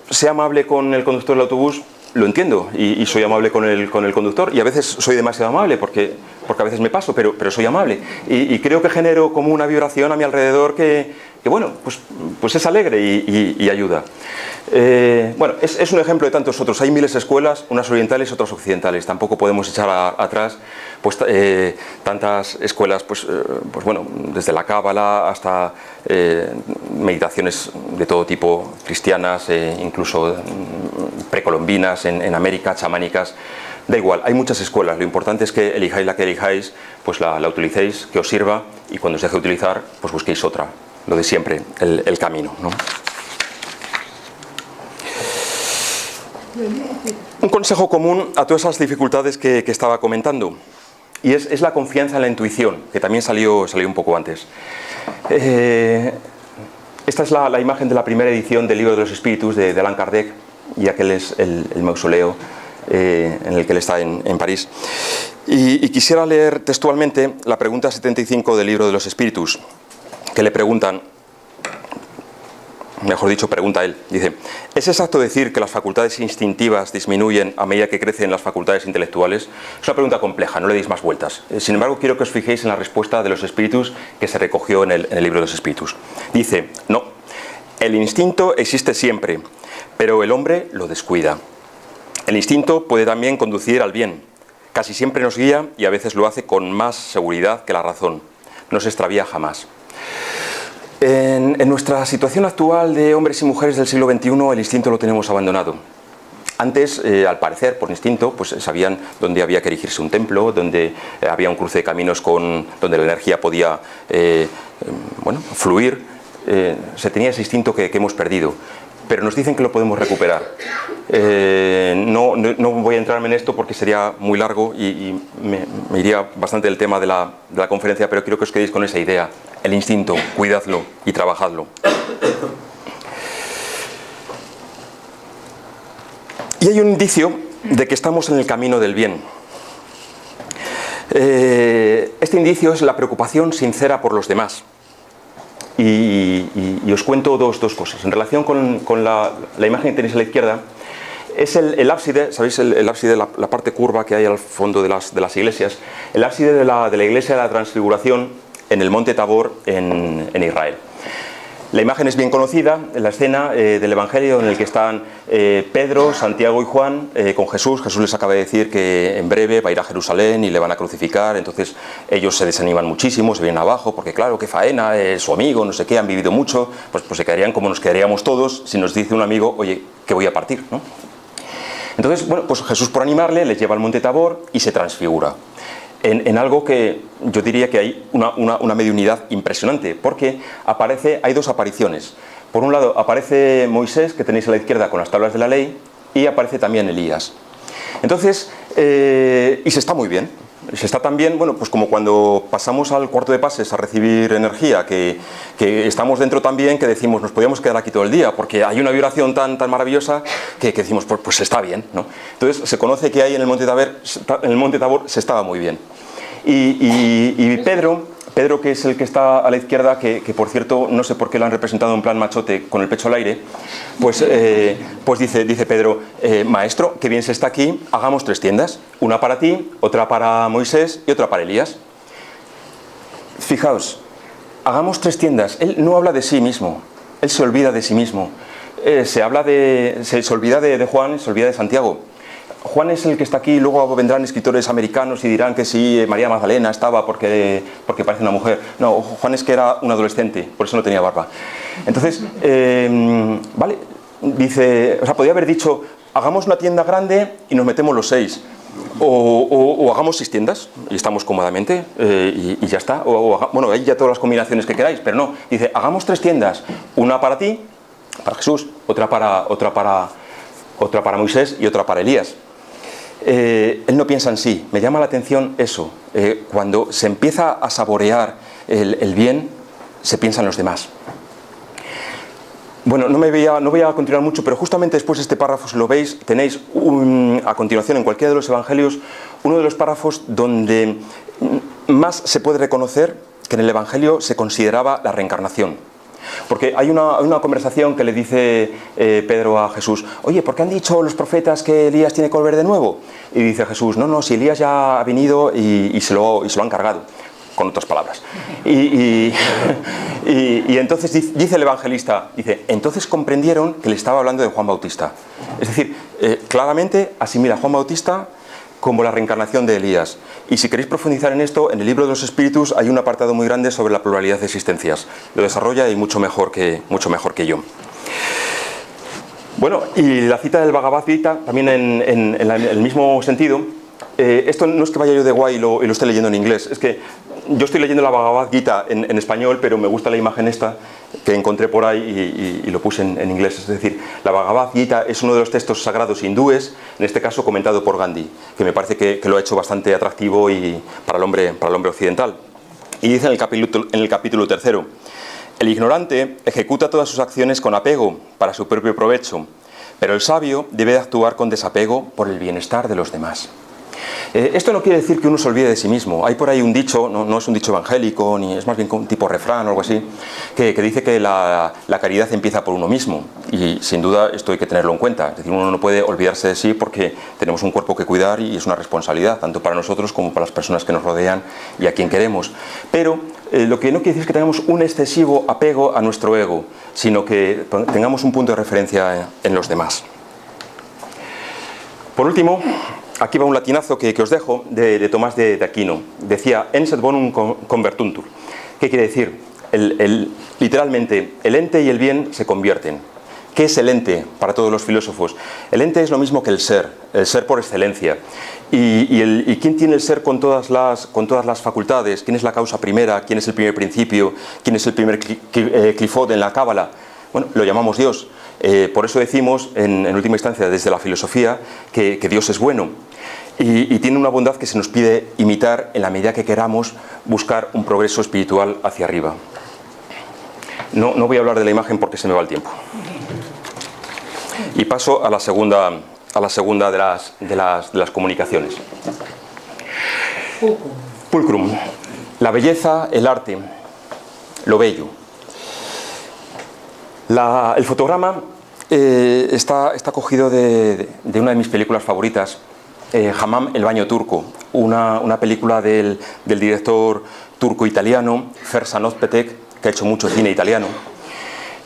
sé amable con el conductor del autobús, lo entiendo y soy amable con el conductor, y a veces soy demasiado amable porque a veces me paso, pero soy amable y creo que genero como una vibración a mi alrededor que bueno, pues es alegre y ayuda. Bueno, es un ejemplo de tantos otros. Hay miles de escuelas, unas orientales y otras occidentales. Tampoco podemos echar atrás pues, tantas escuelas, pues bueno, desde la cábala hasta meditaciones de todo tipo, cristianas, incluso precolombinas en América, chamánicas. Da igual, hay muchas escuelas. Lo importante es que elijáis la que elijáis, pues la utilicéis, que os sirva, y cuando os deje utilizar, pues busquéis otra. Lo de siempre, el camino, ¿no? Un consejo común a todas esas dificultades que estaba comentando, y es la confianza en la intuición, que también salió un poco antes. Esta es la imagen de la primera edición del Libro de los Espíritus de Allan Kardec, y aquel es el mausoleo en el que él está en París. Y quisiera leer textualmente la pregunta 75 del Libro de los Espíritus, que le preguntan, mejor dicho, pregunta él, dice: ¿es exacto decir que las facultades instintivas disminuyen a medida que crecen las facultades intelectuales? Es una pregunta compleja, no le deis más vueltas. Sin embargo, quiero que os fijéis en la respuesta de los espíritus que se recogió en el Libro de los Espíritus. Dice: no, el instinto existe siempre, pero el hombre lo descuida. El instinto puede también conducir al bien. Casi siempre nos guía y a veces lo hace con más seguridad que la razón. No se extravía jamás. En nuestra situación actual de hombres y mujeres del siglo XXI, el instinto lo tenemos abandonado. Antes, al parecer, por instinto, pues sabían dónde había que erigirse un templo, dónde había un cruce de caminos donde la energía podía fluir. Se tenía ese instinto que hemos perdido, pero nos dicen que lo podemos recuperar. No voy a entrarme en esto porque sería muy largo y me iría bastante del tema de la conferencia, pero quiero que os quedéis con esa idea. El instinto, cuidadlo y trabajadlo. Y hay un indicio de que estamos en el camino del bien. Este indicio es la preocupación sincera por los demás. Y os cuento dos cosas. En relación con la imagen que tenéis a la izquierda, es el ábside, ¿sabéis? El ábside, la parte curva que hay al fondo de las iglesias. El ábside de la iglesia de la Transfiguración en el monte Tabor en Israel. La imagen es bien conocida, la escena del Evangelio en el que están Pedro, Santiago y Juan con Jesús. Jesús les acaba de decir que en breve va a ir a Jerusalén y le van a crucificar. Entonces ellos se desaniman muchísimo, se vienen abajo, porque claro, qué faena, es su amigo, no sé qué, han vivido mucho. Pues se quedarían como nos quedaríamos todos si nos dice un amigo, oye, que voy a partir, ¿no? Entonces, bueno, pues Jesús, por animarle, les lleva al monte Tabor y se transfigura. En algo que yo diría que hay una mediunidad impresionante, porque hay dos apariciones. Por un lado aparece Moisés, que tenéis a la izquierda con las tablas de la ley, y aparece también Elías. Entonces, y se está muy bien. Se está tan bien, bueno, pues como cuando pasamos al cuarto de pases a recibir energía, que estamos dentro también, que decimos, nos podíamos quedar aquí todo el día, porque hay una vibración tan maravillosa que decimos, pues está bien, ¿no? Entonces se conoce que ahí en el Monte Tabor se estaba muy bien. Y Pedro, que es el que está a la izquierda, que por cierto, no sé por qué lo han representado en plan machote, con el pecho al aire, pues dice Pedro, maestro, qué bien se está aquí, hagamos 3 tiendas, una para ti, otra para Moisés y otra para Elías. Fijaos, hagamos 3 tiendas. Él no habla de sí mismo, él se olvida de sí mismo. Se olvida de Juan, se olvida de Santiago. Juan es el que está aquí, luego vendrán escritores americanos y dirán que sí, María Magdalena estaba porque parece una mujer. No, Juan es que era un adolescente, por eso no tenía barba. Entonces, vale, dice, o sea, podría haber dicho, hagamos una tienda grande y nos metemos los 6. O hagamos 6 tiendas y estamos cómodamente y ya está. Bueno, hay ya todas las combinaciones que queráis, pero no. Dice, hagamos 3 tiendas, una para ti, para Jesús, otra para Moisés y otra para Elías. Él no piensa en sí. Me llama la atención eso. Cuando se empieza a saborear el bien, se piensa en los demás. Bueno, no voy a continuar mucho, pero justamente después de este párrafo, si lo veis, tenéis a continuación en cualquiera de los evangelios uno de los párrafos donde más se puede reconocer que en el evangelio se consideraba la reencarnación. Porque hay una conversación que le dice Pedro a Jesús, oye, ¿por qué han dicho los profetas que Elías tiene que volver de nuevo? Y dice Jesús, no, si Elías ya ha venido y se lo han cargado, con otras palabras. Y entonces dice el evangelista, entonces comprendieron que le estaba hablando de Juan Bautista. Es decir, claramente asimila a Juan Bautista como la reencarnación de Elías. Y si queréis profundizar en esto, en el libro de los Espíritus hay un apartado muy grande sobre la pluralidad de existencias. Lo desarrolla y mucho mejor que yo. Bueno, y la cita del Bhagavad Gita, también en el mismo sentido. Esto no es que vaya yo de guay y lo esté leyendo en inglés, es que yo estoy leyendo la Bhagavad Gita en español, pero me gusta la imagen esta que encontré por ahí y lo puse en inglés. Es decir, la Bhagavad Gita es uno de los textos sagrados hindúes, en este caso comentado por Gandhi, que me parece que lo ha hecho bastante atractivo para el hombre occidental. Y dice en el capítulo 3, el ignorante ejecuta todas sus acciones con apego para su propio provecho, pero el sabio debe de actuar con desapego por el bienestar de los demás. Esto no quiere decir que uno se olvide de sí mismo. Hay por ahí un dicho, no es un dicho evangélico, ni es más bien un tipo refrán o algo así, que dice que la caridad empieza por uno mismo. Y sin duda esto hay que tenerlo en cuenta. Es decir, uno no puede olvidarse de sí porque tenemos un cuerpo que cuidar y es una responsabilidad, tanto para nosotros como para las personas que nos rodean y a quien queremos. Pero lo que no quiere decir es que tengamos un excesivo apego a nuestro ego, sino que tengamos un punto de referencia en los demás. Por último, aquí va un latinazo que os dejo de Tomás de Aquino. Decía, ens et bonum convertuntur. ¿Qué quiere decir? Literalmente, el ente y el bien se convierten. ¿Qué es el ente para todos los filósofos? El ente es lo mismo que el ser por excelencia. ¿Y quién tiene el ser con todas las facultades? ¿Quién es la causa primera? ¿Quién es el primer principio? ¿Quién es el primer clifot en la cábala? Bueno, lo llamamos Dios. Por eso decimos, en última instancia, desde la filosofía, que Dios es bueno. Y tiene una bondad que se nos pide imitar en la medida que queramos buscar un progreso espiritual hacia arriba. No voy a hablar de la imagen porque se me va el tiempo. Y paso a la segunda de las comunicaciones. Pulcrum. La belleza, el arte, lo bello. El fotograma está cogido de una de mis películas favoritas, Hamam, el baño turco, una película del director turco-italiano Ferzan Özpetek, que ha hecho mucho cine italiano.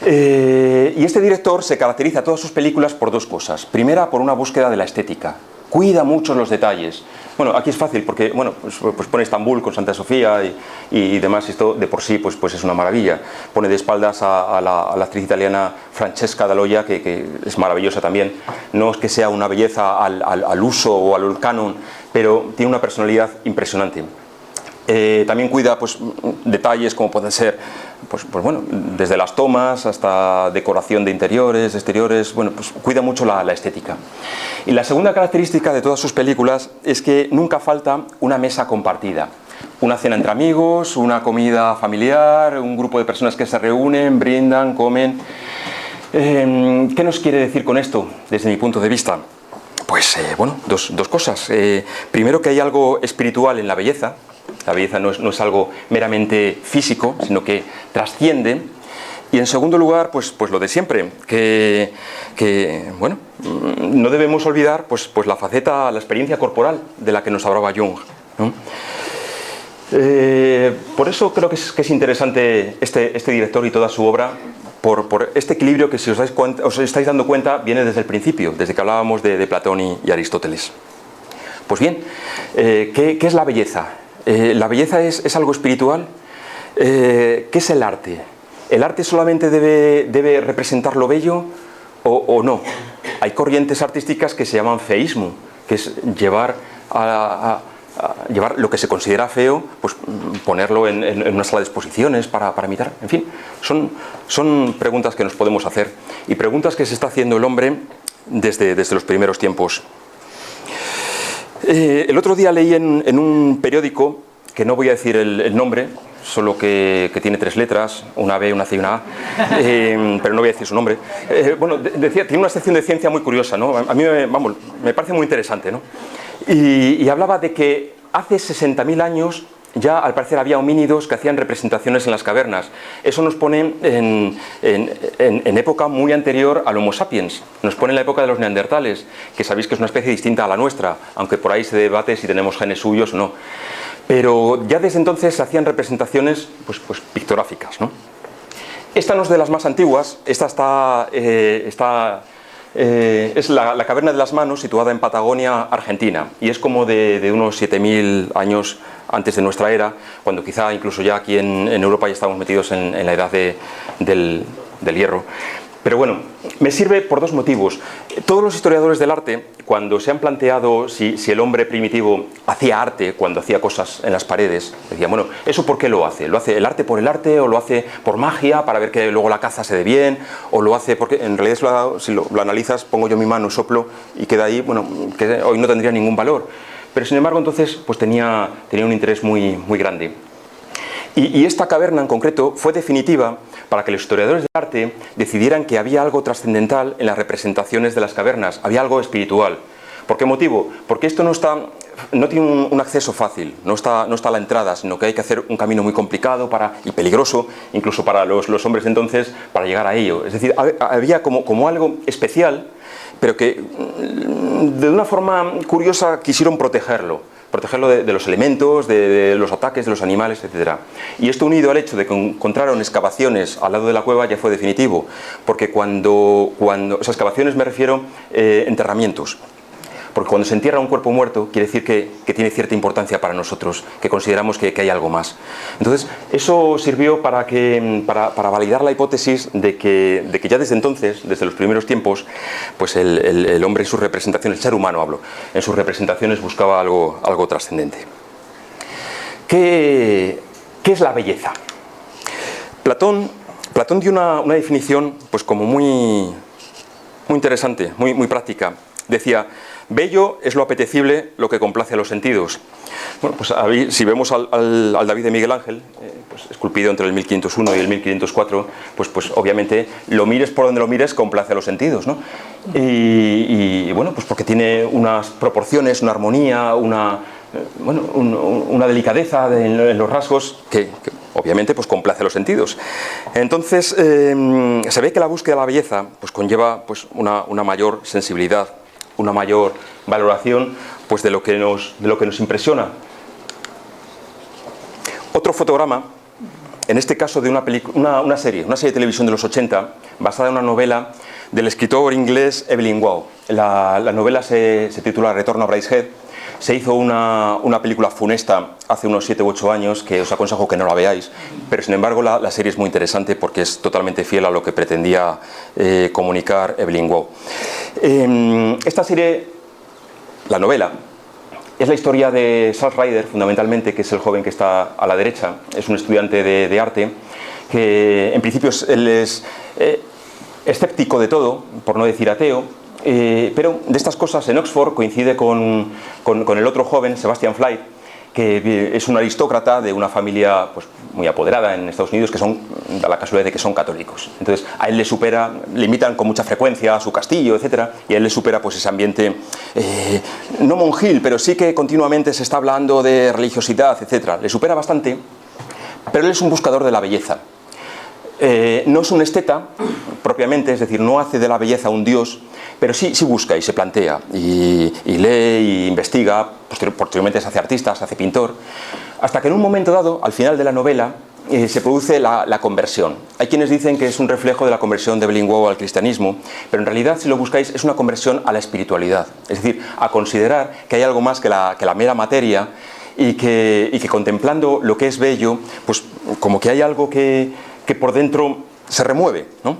Y este director se caracteriza en todas sus películas por dos cosas. Primera, por una búsqueda de la estética. Cuida mucho los detalles. Bueno, aquí es fácil porque, bueno, pues pone Estambul con Santa Sofía y demás. Esto de por sí pues es una maravilla. Pone de espaldas a la actriz italiana Francesca Daloia, que es maravillosa también. No es que sea una belleza al uso o al canon, pero tiene una personalidad impresionante. También cuida pues detalles como pueden ser pues bueno, desde las tomas hasta decoración de interiores, exteriores. Bueno, pues cuida mucho la estética. Y la segunda característica de todas sus películas es que nunca falta una mesa compartida, una cena entre amigos, una comida familiar, un grupo de personas que se reúnen, brindan, comen. ¿Qué nos quiere decir con esto desde mi punto de vista? Pues bueno, dos cosas. Primero, que hay algo espiritual en la belleza. La belleza no es algo meramente físico, sino que trasciende. Y en segundo lugar, pues lo de siempre, que bueno, no debemos olvidar pues la faceta, la experiencia corporal de la que nos hablaba Jung, ¿no? Por eso creo que es interesante este director y toda su obra, por este equilibrio que, si os estáis dando cuenta, viene desde el principio, desde que hablábamos de Platón y Aristóteles. Pues bien, ¿qué es la belleza? ¿La belleza es algo espiritual? ¿Qué es el arte? ¿El arte solamente debe representar lo bello o no? Hay corrientes artísticas que se llaman feísmo, que es llevar lo que se considera feo, pues ponerlo en una sala de exposiciones para imitar. En fin, son preguntas que nos podemos hacer y preguntas que se está haciendo el hombre desde los primeros tiempos. El otro día leí en un periódico, que no voy a decir el nombre, solo que tiene 3 letras, una B, una C y una A, pero no voy a decir su nombre. Bueno, decía, tiene una sección de ciencia muy curiosa, ¿no? A mí me parece muy interesante, ¿no? Y hablaba de que hace 60.000 años ya al parecer había homínidos que hacían representaciones en las cavernas. Eso nos pone en época muy anterior al Homo sapiens. Nos pone en la época de los neandertales, que sabéis que es una especie distinta a la nuestra, aunque por ahí se debate si tenemos genes suyos o no. Pero ya desde entonces se hacían representaciones pues pictográficas, ¿no? Esta no es de las más antiguas. Esta es la caverna de las manos, situada en Patagonia, Argentina, y es como de unos 7.000 años antes de nuestra era, cuando quizá incluso ya aquí en Europa ya estamos metidos en la edad del hierro. Pero bueno, me sirve por 2 motivos. Todos los historiadores del arte, cuando se han planteado si el hombre primitivo hacía arte cuando hacía cosas en las paredes, decían, bueno, ¿eso por qué lo hace? ¿Lo hace el arte por el arte o lo hace por magia para ver que luego la caza se dé bien? ¿O lo hace porque en realidad si lo analizas, pongo yo mi mano, soplo y queda ahí, bueno, que hoy no tendría ningún valor? Pero sin embargo entonces pues tenía un interés muy grande. Y esta caverna en concreto fue definitiva para que los historiadores del arte decidieran que había algo trascendental en las representaciones de las cavernas, había algo espiritual. ¿Por qué motivo? Porque esto no tiene un acceso fácil, no está a la entrada, sino que hay que hacer un camino muy complicado y peligroso, incluso para los hombres de entonces, para llegar a ello. Es decir, había como algo especial, pero que de una forma curiosa quisieron protegerlo de los elementos, de los ataques de los animales, etc. Y esto, unido al hecho de que encontraron excavaciones al lado de la cueva, ya fue definitivo, porque cuando esas excavaciones me refiero enterramientos. Porque cuando se entierra un cuerpo muerto, quiere decir que tiene cierta importancia para nosotros, que consideramos que hay algo más. Entonces, eso sirvió para validar la hipótesis de que ya desde entonces, desde los primeros tiempos, pues el hombre en sus representaciones, el ser humano hablo, en sus representaciones buscaba algo trascendente. ¿Qué es la belleza? Platón dio una definición pues como muy interesante, muy práctica. Decía: bello es lo apetecible, lo que complace a los sentidos. Bueno, pues si vemos al David de Miguel Ángel, pues esculpido entre el 1501 y el 1504, pues obviamente lo mires por donde lo mires, complace a los sentidos, ¿no? Y bueno, pues porque tiene unas proporciones, una armonía, una delicadeza en los rasgos que obviamente pues complace a los sentidos. Entonces se ve que la búsqueda de la belleza pues conlleva pues una mayor sensibilidad, una mayor valoración pues de lo que nos impresiona. Otro fotograma en este caso de una serie de televisión de los 80, basada en una novela del escritor inglés Evelyn Waugh. La novela se titula Retorno a Brideshead. Se hizo una película funesta hace unos 7 u 8 años que os aconsejo que no la veáis, pero sin embargo la serie es muy interesante porque es totalmente fiel a lo que pretendía comunicar Evelyn Waugh. Esta serie, la novela, es la historia de Sal Ryder, fundamentalmente, que es el joven que está a la derecha. Es un estudiante de arte que en principio él es escéptico de todo, por no decir ateo, pero de estas cosas en Oxford coincide con el otro joven, Sebastian Flyte, que es un aristócrata de una familia pues, muy apoderada en Estados Unidos, que da la casualidad de que son católicos. Entonces a él le invitan con mucha frecuencia a su castillo, etcétera, y a él le supera pues, ese ambiente, no monjil, pero sí que continuamente se está hablando de religiosidad, etcétera. Le supera bastante, pero él es un buscador de la belleza. No es un esteta propiamente, es decir, no hace de la belleza un dios, pero sí busca y se plantea y lee y investiga, posteriormente se hace artista, se hace pintor, hasta que en un momento dado, al final de la novela, se produce la conversión. Hay quienes dicen que es un reflejo de la conversión de Evelyn Waugh al cristianismo, pero en realidad, si lo buscáis, es una conversión a la espiritualidad, es decir, a considerar que hay algo más que la mera materia y que contemplando lo que es bello, pues como que hay algo que por dentro se remueve, ¿no?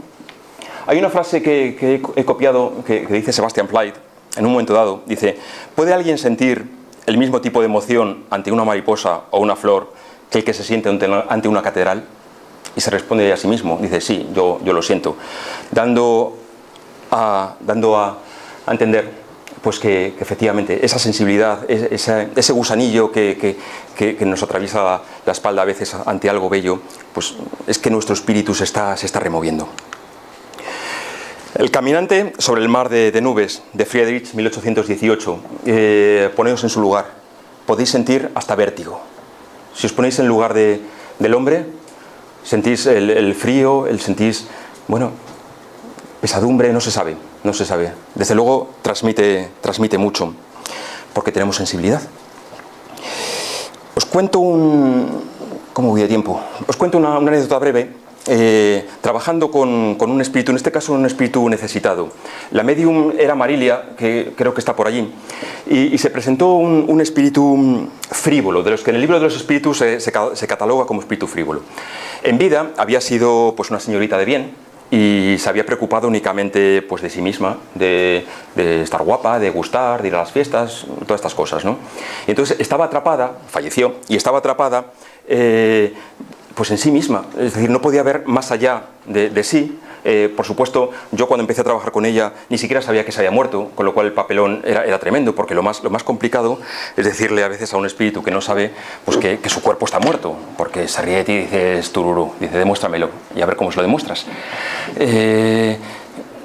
Hay una frase que he copiado que dice Sebastian Flyte en un momento dado, dice: ¿puede alguien sentir el mismo tipo de emoción ante una mariposa o una flor que el que se siente ante una catedral? Y se responde a sí mismo, dice: sí, yo lo siento, dando a entender pues que efectivamente esa sensibilidad, ese gusanillo que nos atraviesa la espalda a veces ante algo bello, pues es que nuestro espíritu se está removiendo. El caminante sobre el mar de nubes, de Friedrich, 1818. Poneos en su lugar. Podéis sentir hasta vértigo. Si os ponéis en lugar del hombre, sentís el frío, sentís, bueno, pesadumbre, no se sabe. Desde luego transmite mucho, porque tenemos sensibilidad. Os cuento ¿cómo voy de tiempo? Os cuento una anécdota breve. Trabajando con un espíritu, en este caso un espíritu necesitado. La medium era Marilia, que creo que está por allí, y se presentó un espíritu frívolo, de los que en el libro de los espíritus se cataloga como espíritu frívolo. En vida había sido pues, una señorita de bien y se había preocupado únicamente pues, de sí misma, de estar guapa, de gustar, de ir a las fiestas, todas estas cosas, ¿no? Y entonces estaba atrapada, falleció, y estaba atrapada pues en sí misma, es decir, no podía ver más allá de sí. Por supuesto, yo cuando empecé a trabajar con ella ni siquiera sabía que se había muerto, con lo cual el papelón era tremendo, porque lo más complicado es decirle a veces a un espíritu que no sabe pues que su cuerpo está muerto, porque se ríe de ti y dices tururú, dice demuéstramelo y a ver cómo se lo demuestras.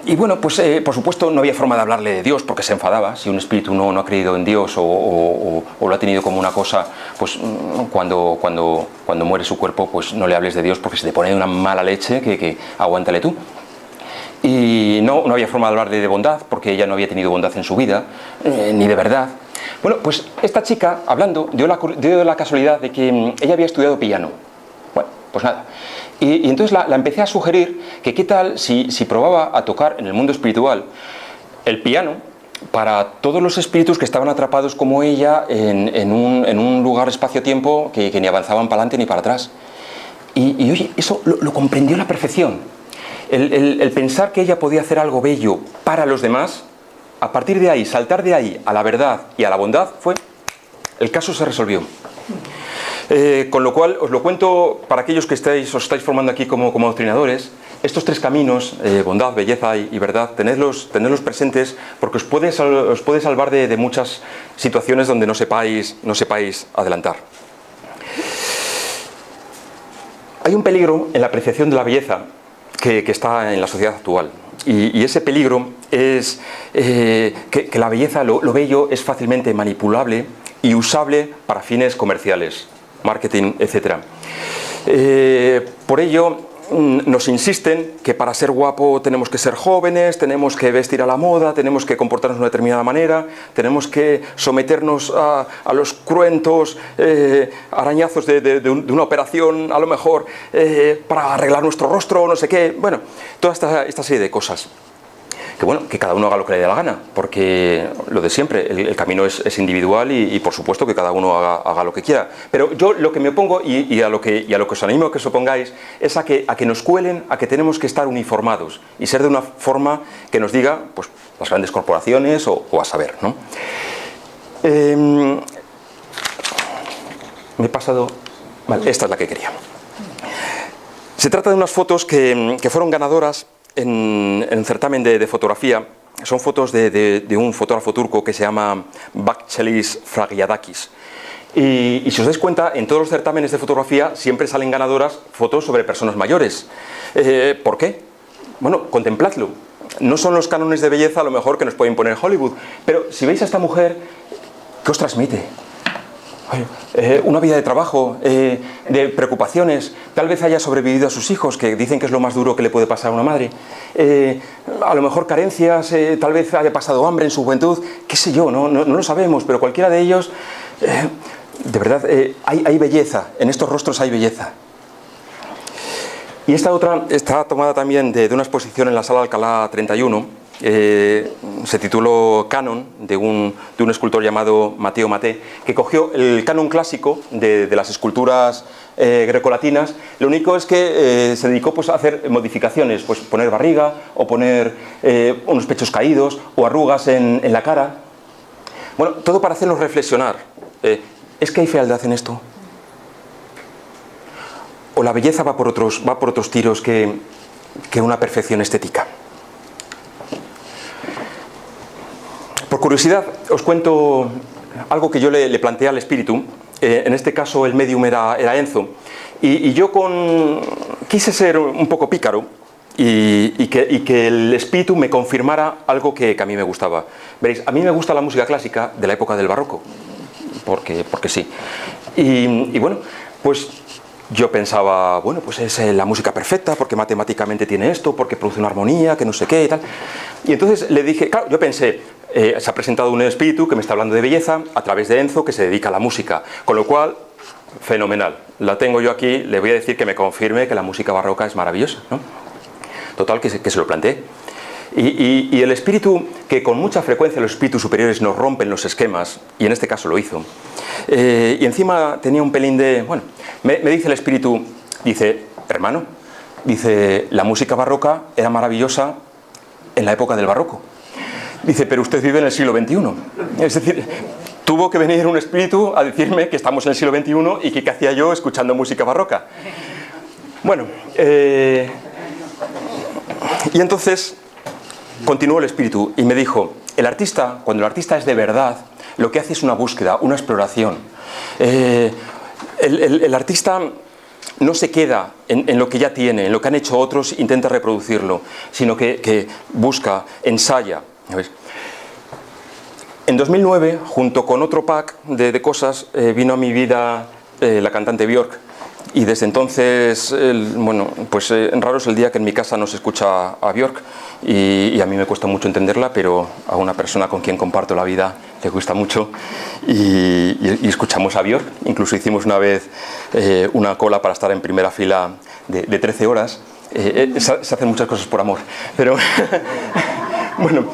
Y bueno, pues por supuesto no había forma de hablarle de Dios porque se enfadaba. Si un espíritu no ha creído en Dios o lo ha tenido como una cosa, pues cuando muere su cuerpo, pues no le hables de Dios porque se te pone una mala leche que aguántale tú. Y no había forma de hablarle de bondad porque ella no había tenido bondad en su vida, ni de verdad. Bueno, pues esta chica, hablando, dio la casualidad de que ella había estudiado piano. Bueno, pues nada. Y entonces la empecé a sugerir que qué tal si probaba a tocar en el mundo espiritual el piano para todos los espíritus que estaban atrapados como ella en un lugar espacio-tiempo que ni avanzaban para adelante ni para atrás. Y oye, eso lo comprendió a la perfección. El pensar que ella podía hacer algo bello para los demás, a partir de ahí, saltar de ahí a la verdad y a la bondad, el caso se resolvió. Con lo cual, os lo cuento para aquellos que os estáis formando aquí como doctrinadores. Estos tres caminos, bondad, belleza y verdad, tenedlos presentes porque os puede salvar de muchas situaciones donde no sepáis adelantar. Hay un peligro en la apreciación de la belleza que está en la sociedad actual. Y ese peligro es que la belleza, lo bello, es fácilmente manipulable y usable para fines comerciales, marketing, etc. Por ello, nos insisten que para ser guapo tenemos que ser jóvenes, tenemos que vestir a la moda, tenemos que comportarnos de una determinada manera, tenemos que someternos a los cruentos arañazos de una operación, a lo mejor para arreglar nuestro rostro, no sé qué. Bueno, toda esta serie de cosas. Que bueno, que cada uno haga lo que le dé la gana, porque lo de siempre, el camino es individual y por supuesto que cada uno haga lo que quiera. Pero yo lo que me opongo y a lo que os animo a que os opongáis es a que nos cuelen a que tenemos que estar uniformados y ser de una forma que nos diga pues, las grandes corporaciones o a saber, ¿no? Me he pasado... Vale, esta es la que quería. Se trata de unas fotos que fueron ganadoras en un certamen de fotografía. Son fotos de un fotógrafo turco que se llama Bakçelis Fragiadakis. Y si os dais cuenta, en todos los certámenes de fotografía siempre salen ganadoras fotos sobre personas mayores. ¿Por qué? Bueno, contempladlo. No son los cánones de belleza a lo mejor que nos puede imponer Hollywood, pero si veis a esta mujer, ¿qué os transmite? Una vida de trabajo, de preocupaciones, tal vez haya sobrevivido a sus hijos, que dicen que es lo más duro que le puede pasar a una madre, a lo mejor carencias, tal vez haya pasado hambre en su juventud, qué sé yo, no lo sabemos, pero cualquiera de ellos, de verdad, hay belleza, en estos rostros hay belleza. Y esta otra está tomada también de una exposición en la Sala Alcalá 31, se tituló Canon, de un escultor llamado Matteo Maté, que cogió el canon clásico de las esculturas grecolatinas. Lo único es que se dedicó pues, a hacer modificaciones, pues poner barriga o poner unos pechos caídos o arrugas en la cara. Bueno, todo para hacernos reflexionar. ¿Es que hay fealdad en esto? ¿O la belleza va por otros tiros que una perfección estética? Por curiosidad, os cuento algo que yo le planteé al espíritu. En este caso, el medium era Enzo. Y yo quise ser un poco pícaro y que el espíritu me confirmara algo que a mí me gustaba. Veréis, a mí me gusta la música clásica de la época del barroco, porque sí. Y bueno, pues yo pensaba, bueno, pues es la música perfecta, porque matemáticamente tiene esto, porque produce una armonía, que no sé qué y tal. Y entonces le dije, claro, yo pensé, se ha presentado un espíritu que me está hablando de belleza a través de Enzo, que se dedica a la música, con lo cual, fenomenal. La tengo yo aquí, le voy a decir que me confirme que la música barroca es maravillosa, ¿no? Total, que se lo planteé. Y el espíritu, que con mucha frecuencia los espíritus superiores nos rompen los esquemas, y en este caso lo hizo, y encima tenía un pelín de... Bueno, me dice el espíritu, dice, hermano, dice, la música barroca era maravillosa en la época del barroco. Dice, pero usted vive en el siglo XXI. Es decir, tuvo que venir un espíritu a decirme que estamos en el siglo XXI y que qué hacía yo escuchando música barroca. Bueno, y entonces continuó el espíritu y me dijo, cuando el artista es de verdad, lo que hace es una búsqueda, una exploración. El artista no se queda en lo que ya tiene, en lo que han hecho otros, intenta reproducirlo, sino que busca, ensaya. ¿Ves? En 2009, junto con otro pack de cosas, vino a mi vida la cantante Björk. Y desde entonces, bueno, pues raro es el día que en mi casa no se escucha a Björk. Y a mí me cuesta mucho entenderla, pero a una persona con quien comparto la vida le gusta mucho. Y escuchamos a Björk. Incluso hicimos una vez una cola para estar en primera fila de 13 horas. Se hacen muchas cosas por amor. Pero... Bueno,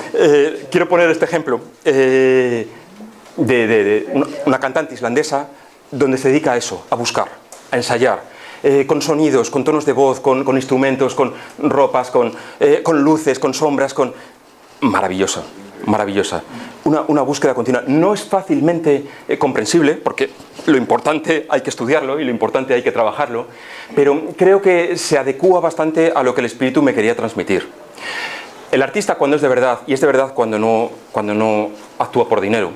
quiero poner este ejemplo de una cantante islandesa donde se dedica a eso, a buscar, a ensayar, con sonidos, con tonos de voz, con instrumentos, con ropas, con luces, con sombras, maravillosa, maravillosa. Una búsqueda continua. No es fácilmente comprensible, porque lo importante hay que estudiarlo y lo importante hay que trabajarlo, pero creo que se adecúa bastante a lo que el espíritu me quería transmitir. El artista, cuando es de verdad, y es de verdad cuando no actúa por dinero,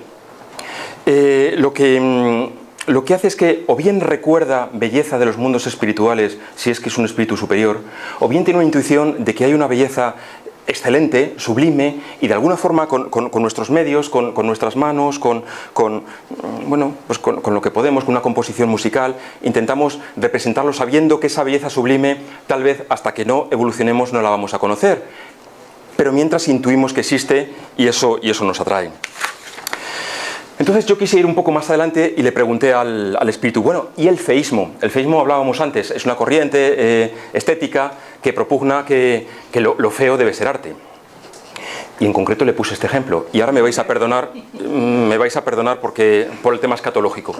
lo que hace es que o bien recuerda belleza de los mundos espirituales, si es que es un espíritu superior, o bien tiene una intuición de que hay una belleza excelente, sublime, y de alguna forma con nuestros medios, con nuestras manos, bueno, pues con lo que podemos, con una composición musical, intentamos representarlo sabiendo que esa belleza sublime, tal vez hasta que no evolucionemos no la vamos a conocer, pero mientras intuimos que existe y eso nos atrae. Entonces yo quise ir un poco más adelante y le pregunté al espíritu, bueno, ¿y el feísmo? El feísmo, hablábamos antes, es una corriente estética que propugna que lo feo debe ser arte. Y en concreto le puse este ejemplo. Y ahora me vais a perdonar porque, por el tema escatológico.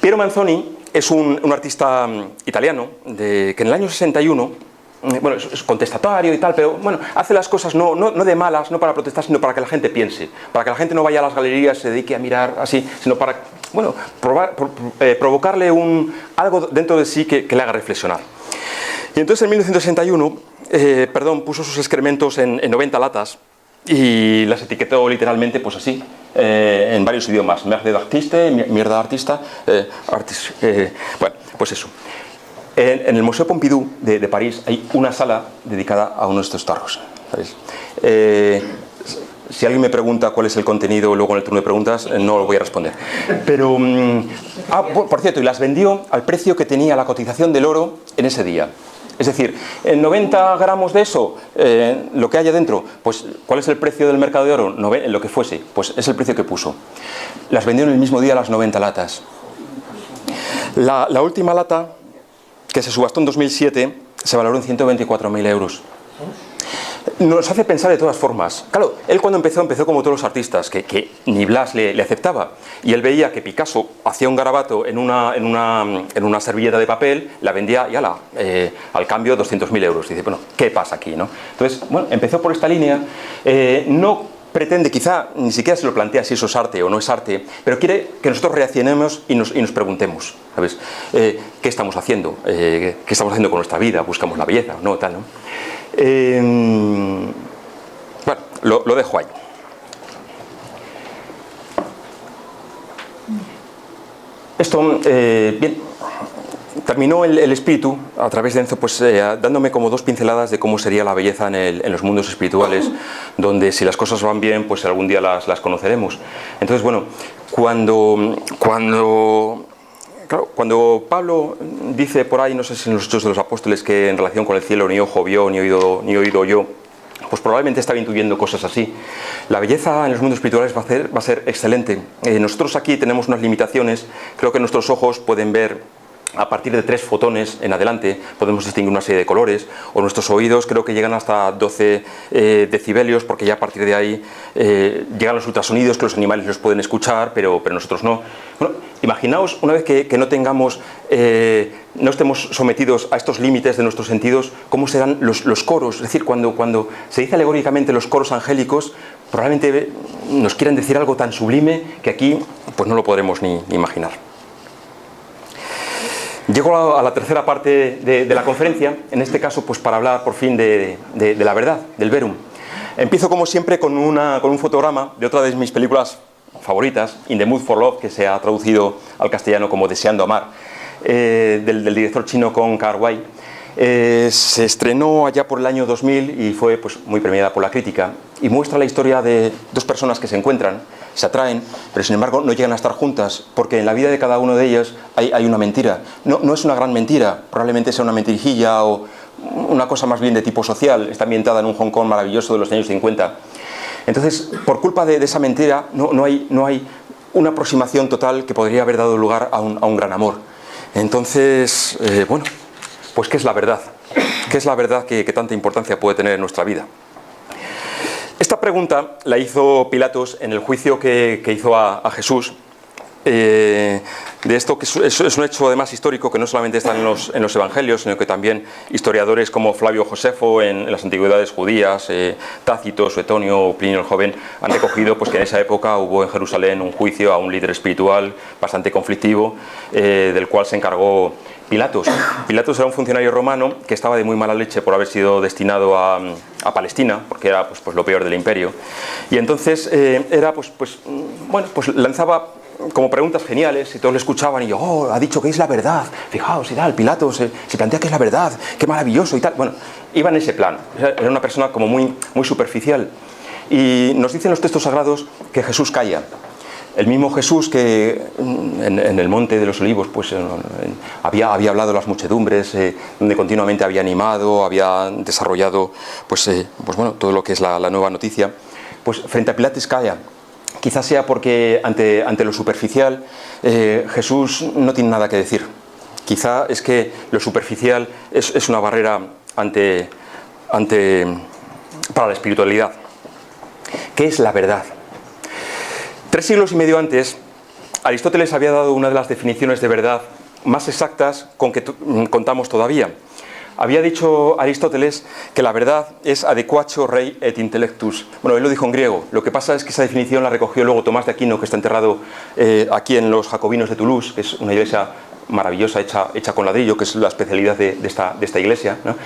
Piero Manzoni es un artista italiano que en el año 61... bueno, es contestatario y tal, pero bueno, hace las cosas no de malas, no para protestar, sino para que la gente piense, para que la gente no vaya a las galerías y se dedique a mirar así, sino para, bueno, provocarle algo dentro de sí que le haga reflexionar. Y entonces en 1961, puso sus excrementos en 90 latas y las etiquetó literalmente, pues así, en varios idiomas, merde d'artiste, mierda de artista, bueno, pues eso. En el Museo Pompidou de París hay una sala dedicada a uno de estos tarros, ¿sabéis? Si alguien me pregunta cuál es el contenido luego en el turno de preguntas, no lo voy a responder. Pero, por cierto, y las vendió al precio que tenía la cotización del oro en ese día. Es decir, en 90 gramos de eso, lo que haya dentro, pues ¿cuál es el precio del mercado de oro? Lo que fuese, pues es el precio que puso. Las vendió en el mismo día las 90 latas. La última lata, que se subastó en 2007, se valoró en 124.000 euros. Nos hace pensar de todas formas. Claro, él cuando empezó como todos los artistas, que ni Blas le aceptaba, y él veía que Picasso hacía un garabato en una servilleta de papel, la vendía y al cambio 200.000 euros. Y dice, bueno, ¿qué pasa aquí, no? Entonces, bueno, empezó por esta línea, no pretende, quizá ni siquiera se lo plantea si eso es arte o no es arte, pero quiere que nosotros reaccionemos y nos preguntemos, ¿sabes? ¿Qué estamos haciendo? ¿Qué estamos haciendo con nuestra vida? ¿Buscamos la belleza? No, tal, ¿no? Bueno, lo dejo ahí. Esto, bien, terminó el espíritu a través de Enzo, pues dándome como dos pinceladas de cómo sería la belleza en los mundos espirituales, donde si las cosas van bien, pues algún día las conoceremos. Entonces, bueno, cuando Pablo dice por ahí, no sé si en los Hechos de los Apóstoles, que en relación con el cielo ni ojo vio, ni oído oyó, pues probablemente estaba intuyendo cosas así. La belleza en los mundos espirituales va a ser excelente. Nosotros aquí tenemos unas limitaciones. Creo que nuestros ojos pueden ver a partir de 3 fotones en adelante, podemos distinguir una serie de colores, o nuestros oídos creo que llegan hasta 12 decibelios, porque ya a partir de ahí llegan los ultrasonidos, que los animales los pueden escuchar, pero nosotros no. Bueno, imaginaos una vez que no tengamos, no estemos sometidos a estos límites de nuestros sentidos, cómo serán los coros. Es decir, cuando se dice alegóricamente los coros angélicos, probablemente nos quieran decir algo tan sublime que aquí pues no lo podremos ni imaginar. Llego a la tercera parte de la conferencia, en este caso pues para hablar por fin de la verdad, del verum. Empiezo como siempre con un fotograma de otra de mis películas favoritas, In the Mood for Love, que se ha traducido al castellano como Deseando Amar, del director chino Kong Kar-wai. Se estrenó allá por el año 2000 y fue pues muy premiada por la crítica, y muestra la historia de dos personas que se encuentran, se atraen, pero sin embargo no llegan a estar juntas, porque en la vida de cada uno de ellos hay una mentira. No es una gran mentira, probablemente sea una mentirijilla o una cosa más bien de tipo social. Está ambientada en un Hong Kong maravilloso de los años 50. Entonces, por culpa de esa mentira, no hay una aproximación total que podría haber dado lugar a un gran amor. Entonces, bueno, pues ¿qué es la verdad? ¿Qué es la verdad que tanta importancia puede tener en nuestra vida? Esta pregunta la hizo Pilatos en el juicio que hizo a Jesús. De esto, que es un hecho además histórico, que no solamente está en los evangelios, sino que también historiadores como Flavio Josefo en las antigüedades judías, Tácito, Suetonio, Plinio el Joven, han recogido pues que en esa época hubo en Jerusalén un juicio a un líder espiritual bastante conflictivo, del cual se encargó Pilatos. Pilatos era un funcionario romano que estaba de muy mala leche por haber sido destinado a Palestina, porque era pues lo peor del imperio, y entonces era lanzaba como preguntas geniales y todos le escuchaban y yo, oh, ha dicho que es la verdad, fijaos y tal, Pilato se plantea que es la verdad, qué maravilloso y tal. Bueno, iba en ese plan, era una persona como muy superficial. Y nos dicen los textos sagrados que Jesús calla. El mismo Jesús que en el Monte de los Olivos pues, había hablado a las muchedumbres, donde continuamente había animado, había desarrollado pues bueno, todo lo que es la nueva noticia, pues frente a Pilates calla. Quizás sea porque ante lo superficial Jesús no tiene nada que decir. Quizá es que lo superficial es una barrera para la espiritualidad. ¿Qué es la verdad? 3 siglos y medio antes, Aristóteles había dado una de las definiciones de verdad más exactas con que contamos todavía. Había dicho Aristóteles que la verdad es adequatio rei et intellectus. Bueno, él lo dijo en griego. Lo que pasa es que esa definición la recogió luego Tomás de Aquino, que está enterrado aquí en los Jacobinos de Toulouse, que es una iglesia maravillosa hecha con ladrillo, que es la especialidad de esta iglesia, ¿no?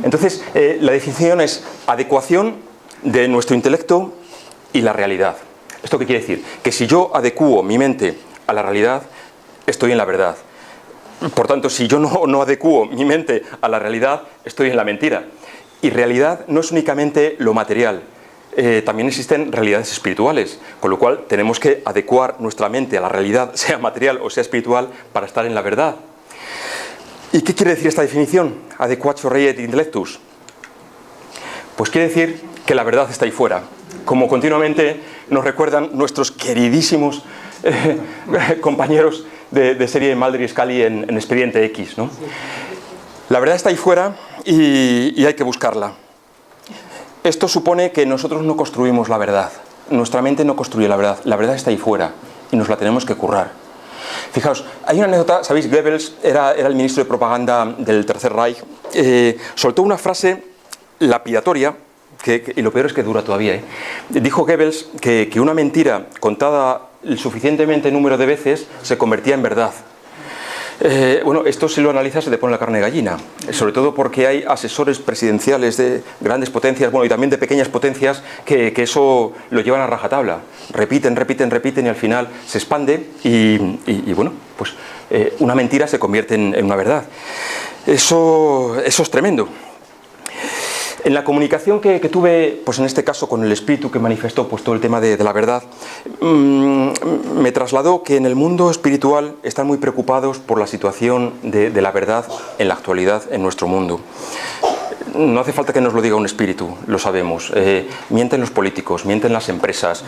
Entonces, la definición es adecuación de nuestro intelecto y la realidad. ¿Esto qué quiere decir? Que si yo adecuo mi mente a la realidad, estoy en la verdad. Por tanto, si yo no adecuo mi mente a la realidad, estoy en la mentira. Y realidad no es únicamente lo material, también existen realidades espirituales, con lo cual tenemos que adecuar nuestra mente a la realidad, sea material o sea espiritual, para estar en la verdad. ¿Y qué quiere decir esta definición? Adequatio rei et intellectus. Pues quiere decir que la verdad está ahí fuera, como continuamente nos recuerdan nuestros queridísimos compañeros de serie Mulder y Scully en Expediente X, ¿no? La verdad está ahí fuera y hay que buscarla. Esto supone que nosotros no construimos la verdad, nuestra mente no construye la verdad está ahí fuera y nos la tenemos que currar. Fijaos, hay una anécdota, ¿sabéis? Goebbels era el ministro de propaganda del Tercer Reich, soltó una frase lapidatoria, y lo peor es que dura todavía, Dijo Goebbels que una mentira contada el suficientemente número de veces se convertía en verdad. Bueno, esto si lo analizas se te pone la carne de gallina, sobre todo porque hay asesores presidenciales de grandes potencias, bueno, y también de pequeñas potencias que eso lo llevan a rajatabla. Repiten y al final se expande y bueno, pues una mentira se convierte en una verdad. Eso es tremendo. En la comunicación que tuve, pues en este caso con el espíritu que manifestó pues todo el tema de la verdad, me trasladó que en el mundo espiritual están muy preocupados por la situación de la verdad en la actualidad en nuestro mundo. No hace falta que nos lo diga un espíritu, lo sabemos. Mienten los políticos, mienten las empresas,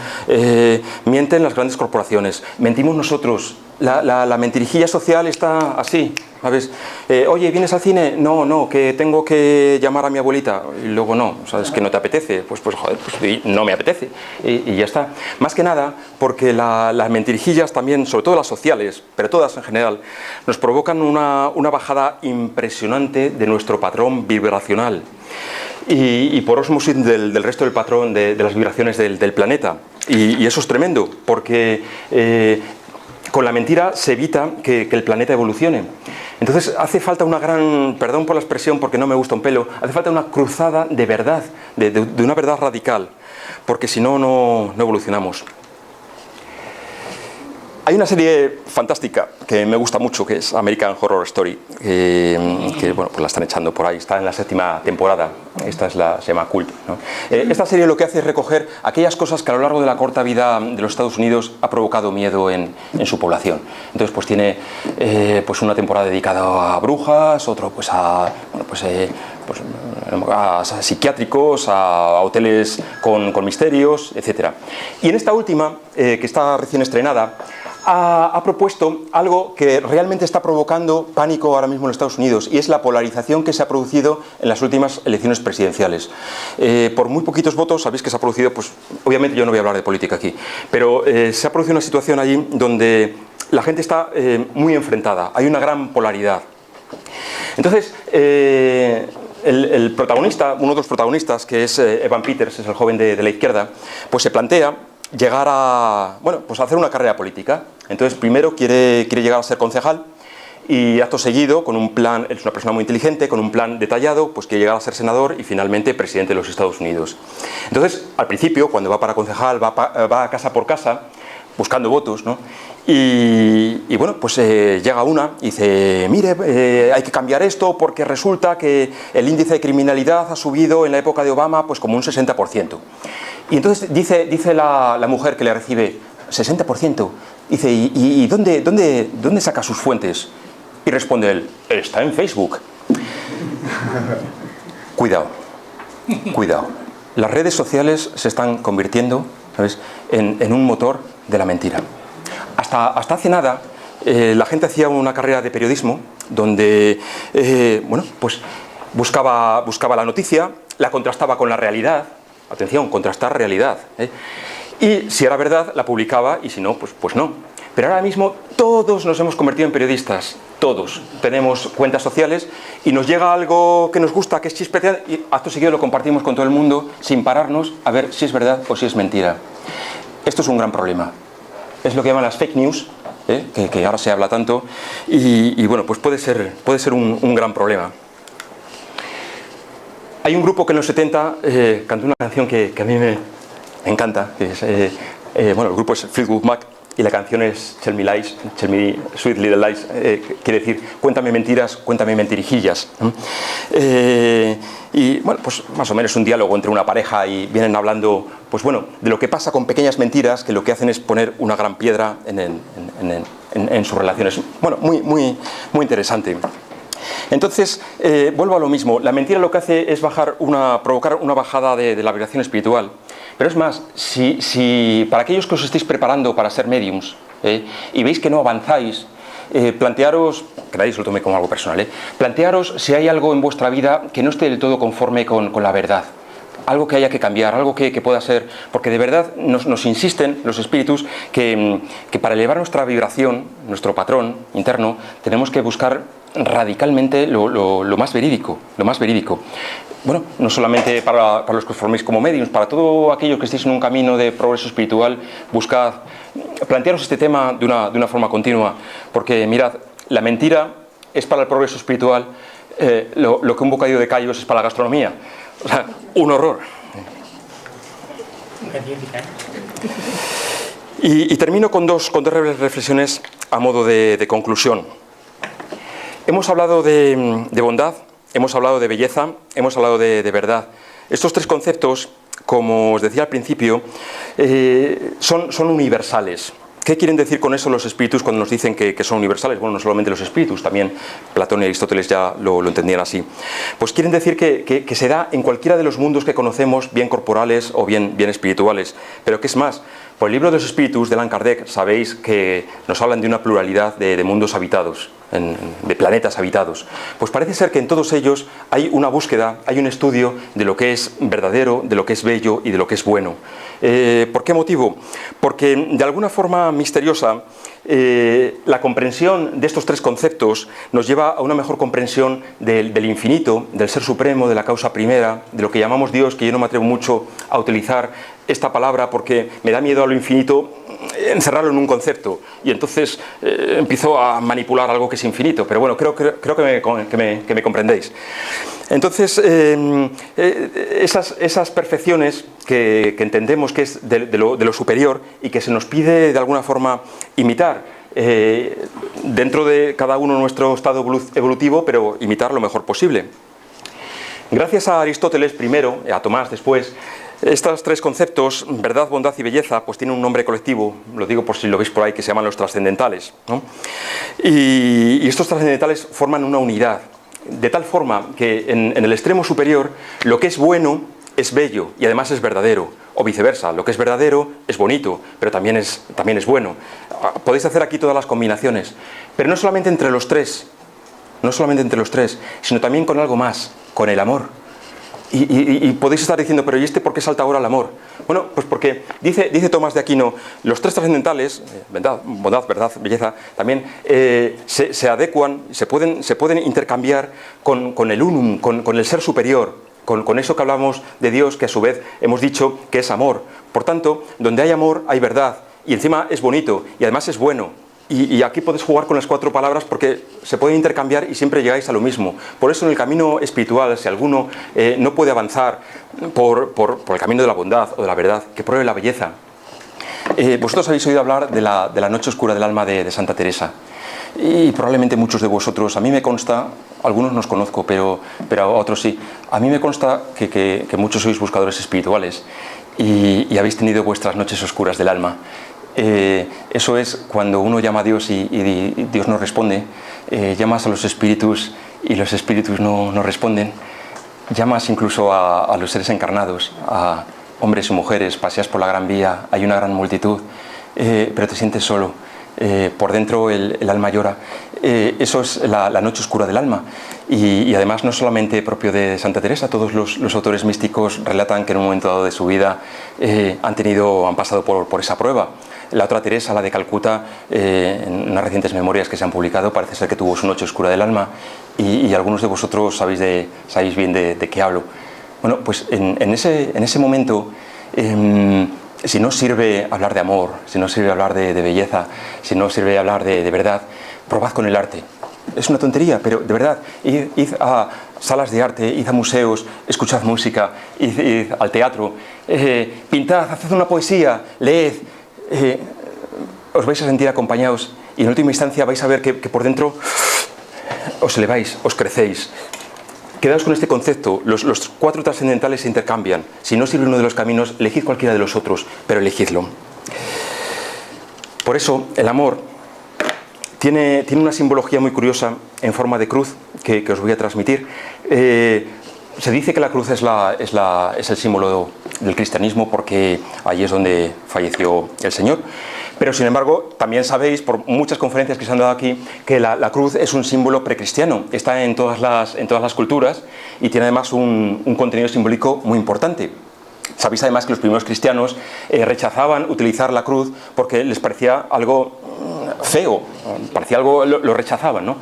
mienten las grandes corporaciones, mentimos nosotros. La mentirijilla social está así, ¿sabes? Oye, ¿vienes al cine? No, que tengo que llamar a mi abuelita. Y luego no, ¿sabes? Que no te apetece. Pues joder, pues no me apetece. Y ya está. Más que nada porque las mentirijillas también, sobre todo las sociales, pero todas en general, nos provocan una bajada impresionante de nuestro patrón vibracional. Y por ósmosis del resto del patrón de las vibraciones del planeta. Y eso es tremendo, porque con la mentira se evita que el planeta evolucione. Entonces hace falta una gran, perdón por la expresión porque no me gusta un pelo, hace falta una cruzada de verdad, de una verdad radical, porque si no evolucionamos. Hay una serie fantástica que me gusta mucho, que es American Horror Story, que bueno, pues la están echando por ahí, está en la 7ª temporada, se llama Cult, ¿no? Esta serie lo que hace es recoger aquellas cosas que a lo largo de la corta vida de los Estados Unidos ha provocado miedo en su población. Entonces pues tiene pues una temporada dedicada a brujas, otro pues a psiquiátricos, a hoteles con misterios, etc. Y en esta última, que está recién estrenada, ha propuesto algo que realmente está provocando pánico ahora mismo en los Estados Unidos, y es la polarización que se ha producido en las últimas elecciones presidenciales. Por muy poquitos votos, sabéis que se ha producido, pues obviamente yo no voy a hablar de política aquí, pero se ha producido una situación allí donde la gente está muy enfrentada, hay una gran polaridad. Entonces, el protagonista, uno de los protagonistas, que es Evan Peters, es el joven de la izquierda, pues se plantea llegar a, bueno, pues a hacer una carrera política. Entonces primero quiere llegar a ser concejal y acto seguido, con un plan, es una persona muy inteligente, con un plan detallado, pues quiere llegar a ser senador y finalmente presidente de los Estados Unidos. Entonces, al principio, cuando va para concejal, va casa por casa, buscando votos, ¿no? Y bueno, pues llega una y dice, mire, hay que cambiar esto porque resulta que el índice de criminalidad ha subido en la época de Obama pues como un 60%. Y entonces dice la mujer que le recibe, 60%. Dice, ¿y dónde saca sus fuentes? Y responde él, está en Facebook. Cuidado. Las redes sociales se están convirtiendo, ¿sabes?, en un motor de la mentira. Hasta hace nada, la gente hacía una carrera de periodismo donde, bueno, pues buscaba la noticia, la contrastaba con la realidad. Atención, contrastar realidad, ¿eh? Y si era verdad, la publicaba, y si no, pues no. Pero ahora mismo todos nos hemos convertido en periodistas, todos. Tenemos cuentas sociales y nos llega algo que nos gusta, que es chispetear, y acto seguido lo compartimos con todo el mundo sin pararnos a ver si es verdad o si es mentira. Esto es un gran problema. Es lo que llaman las fake news, que ahora se habla tanto, y bueno, pues puede ser un gran problema. Hay un grupo que en los 70 cantó una canción que a mí me encanta, que es, bueno, el grupo es Fleetwood Mac y la canción es Tell Me Lies, Tell Me Sweet Little Lies, quiere decir, cuéntame mentiras, cuéntame mentirijillas. Y bueno, pues más o menos un diálogo entre una pareja y vienen hablando, pues bueno, de lo que pasa con pequeñas mentiras que lo que hacen es poner una gran piedra en sus relaciones. Bueno, muy interesante. Entonces, vuelvo a lo mismo. La mentira lo que hace es provocar una bajada de la vibración espiritual. Pero es más, si para aquellos que os estéis preparando para ser mediums y veis que no avanzáis, plantearos, que nadie se lo tome como algo personal, plantearos si hay algo en vuestra vida que no esté del todo conforme con la verdad. Algo que haya que cambiar, algo que pueda ser, porque de verdad nos insisten los espíritus que para elevar nuestra vibración, nuestro patrón interno, tenemos que buscar radicalmente lo más verídico, Bueno, no solamente para los que os forméis como mediums, para todos aquellos que estéis en un camino de progreso espiritual, plantearos este tema de una forma continua, porque mirad, la mentira es para el progreso espiritual lo que un bocadillo de callos es para la gastronomía. O sea, un horror. Y termino con dos reflexiones a modo de conclusión. Hemos hablado de bondad, hemos hablado de belleza, hemos hablado de verdad. Estos tres conceptos, como os decía al principio, son universales. ¿Qué quieren decir con eso los espíritus cuando nos dicen que son universales? Bueno, no solamente los espíritus, también Platón y Aristóteles ya lo entendían así. Pues quieren decir que se da en cualquiera de los mundos que conocemos, bien corporales o bien espirituales. Pero ¿qué es más? Por el libro de los espíritus de Allan Kardec sabéis que nos hablan de una pluralidad de mundos habitados, de planetas habitados. Pues parece ser que en todos ellos hay una búsqueda, hay un estudio de lo que es verdadero, de lo que es bello y de lo que es bueno. ¿Por qué motivo? Porque de alguna forma misteriosa la comprensión de estos tres conceptos nos lleva a una mejor comprensión del infinito, del ser supremo, de la causa primera, de lo que llamamos Dios, que yo no me atrevo mucho a utilizar esta palabra porque me da miedo a lo infinito encerrarlo en un concepto y entonces empiezo a manipular algo que es infinito, pero bueno, creo que me comprendéis. Entonces, esas perfecciones que entendemos que es de lo superior y que se nos pide de alguna forma imitar dentro de cada uno nuestro estado evolutivo, pero imitar lo mejor posible. Gracias a Aristóteles primero, a Tomás después, estos tres conceptos, verdad, bondad y belleza, pues tienen un nombre colectivo, lo digo por si lo veis por ahí, que se llaman los trascendentales, ¿no? Y estos trascendentales forman una unidad, de tal forma que en el extremo superior lo que es bueno es bello y además es verdadero, o viceversa, lo que es verdadero es bonito, pero también es bueno. Podéis hacer aquí todas las combinaciones, pero no solamente entre los tres, sino también con algo más, con el amor. Y podéis estar diciendo, pero ¿y por qué salta ahora el amor? Bueno, pues porque dice Tomás de Aquino, los tres trascendentales, bondad, verdad, belleza, también se adecuan, se pueden intercambiar con el unum, con el ser superior, con eso que hablamos de Dios, que a su vez hemos dicho que es amor. Por tanto, donde hay amor hay verdad, y encima es bonito, y además es bueno. Y aquí podéis jugar con las cuatro palabras porque se pueden intercambiar y siempre llegáis a lo mismo. Por eso en el camino espiritual, si alguno no puede avanzar por el camino de la bondad o de la verdad, que pruebe la belleza. Vosotros habéis oído hablar de la noche oscura del alma de Santa Teresa. Y probablemente muchos de vosotros, a mí me consta, algunos no os conozco, pero a otros sí, a mí me consta que muchos sois buscadores espirituales y habéis tenido vuestras noches oscuras del alma. Eso es cuando uno llama a Dios y Dios no responde, llamas a los espíritus y los espíritus no responden, llamas incluso a los seres encarnados, a hombres y mujeres, paseas por la Gran Vía, hay una gran multitud, pero te sientes solo. Por dentro el alma llora. Eso es la noche oscura del alma y además no solamente propio de Santa Teresa, todos los autores místicos relatan que en un momento dado de su vida han pasado por esa prueba. La otra Teresa, la de Calcuta, en unas recientes memorias que se han publicado, parece ser que tuvo su noche oscura del alma y algunos de vosotros sabéis bien de qué hablo. Bueno, pues en ese momento, si no sirve hablar de amor, si no sirve hablar de belleza, si no sirve hablar de verdad, probad con el arte. Es una tontería, pero de verdad, id a salas de arte, id a museos, escuchad música, id al teatro, pintad, haced una poesía, leed, os vais a sentir acompañados y en última instancia vais a ver que por dentro os eleváis, os crecéis. Quedaos con este concepto, los cuatro trascendentales se intercambian. Si no sirve uno de los caminos, elegid cualquiera de los otros, pero elegidlo. Por eso, el amor tiene una simbología muy curiosa en forma de cruz que os voy a transmitir. Se dice que la cruz es el símbolo del cristianismo porque allí es donde falleció el Señor. Pero sin embargo, también sabéis, por muchas conferencias que se han dado aquí, que la cruz es un símbolo precristiano. Está en todas las culturas y tiene además un contenido simbólico muy importante. Sabéis además que los primeros cristianos rechazaban utilizar la cruz porque les parecía algo feo, parecía algo, lo rechazaban, ¿no?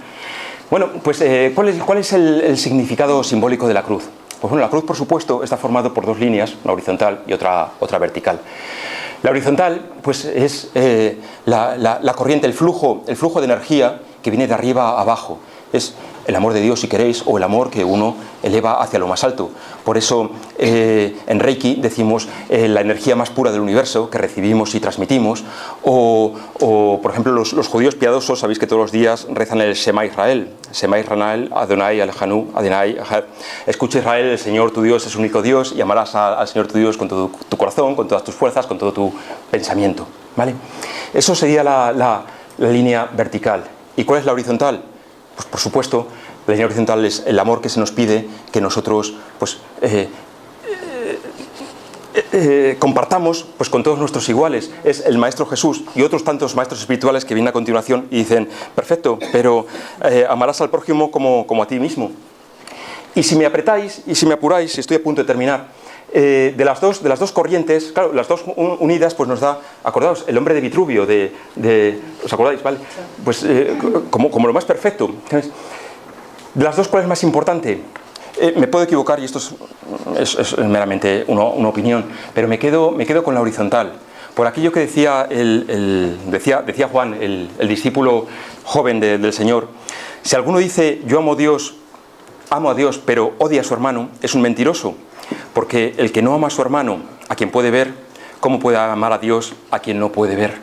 Bueno, pues ¿cuál es el significado simbólico de la cruz? Pues bueno, la cruz, por supuesto, está formado por dos líneas, una horizontal y otra vertical. La horizontal, pues es la corriente, el flujo de energía que viene de arriba a abajo. Es el amor de Dios, si queréis, o el amor que uno eleva hacia lo más alto. Por eso en Reiki decimos la energía más pura del universo que recibimos y transmitimos. O por ejemplo, los judíos piadosos, sabéis que todos los días rezan el Shema Israel. Shema Israel, Adonai, Alejanu, Adonai, Ahad. Escucha Israel, el Señor tu Dios es único Dios y amarás al Señor tu Dios con todo tu corazón, con todas tus fuerzas, con todo tu pensamiento. ¿Vale? Eso sería la línea vertical. ¿Y cuál es la horizontal? Pues por supuesto, la línea horizontal es el amor que se nos pide que nosotros pues, compartamos pues, con todos nuestros iguales. Es el Maestro Jesús y otros tantos maestros espirituales que vienen a continuación y dicen, perfecto, pero amarás al prójimo como a ti mismo. Y si me apretáis y si me apuráis, estoy a punto de terminar, de las dos corrientes, claro, las dos unidas, pues nos da, acordaos, el hombre de Vitruvio, ¿os acordáis? ¿Vale? Pues como lo más perfecto. ¿Sabes? De las dos, ¿cuál es más importante? Me puedo equivocar y esto es meramente una opinión, pero me quedo con la horizontal. Por aquello que decía Juan, el discípulo joven del Señor, si alguno dice, yo amo a Dios, pero odia a su hermano, es un mentiroso. Porque el que no ama a su hermano, a quien puede ver, ¿cómo puede amar a Dios a quien no puede ver?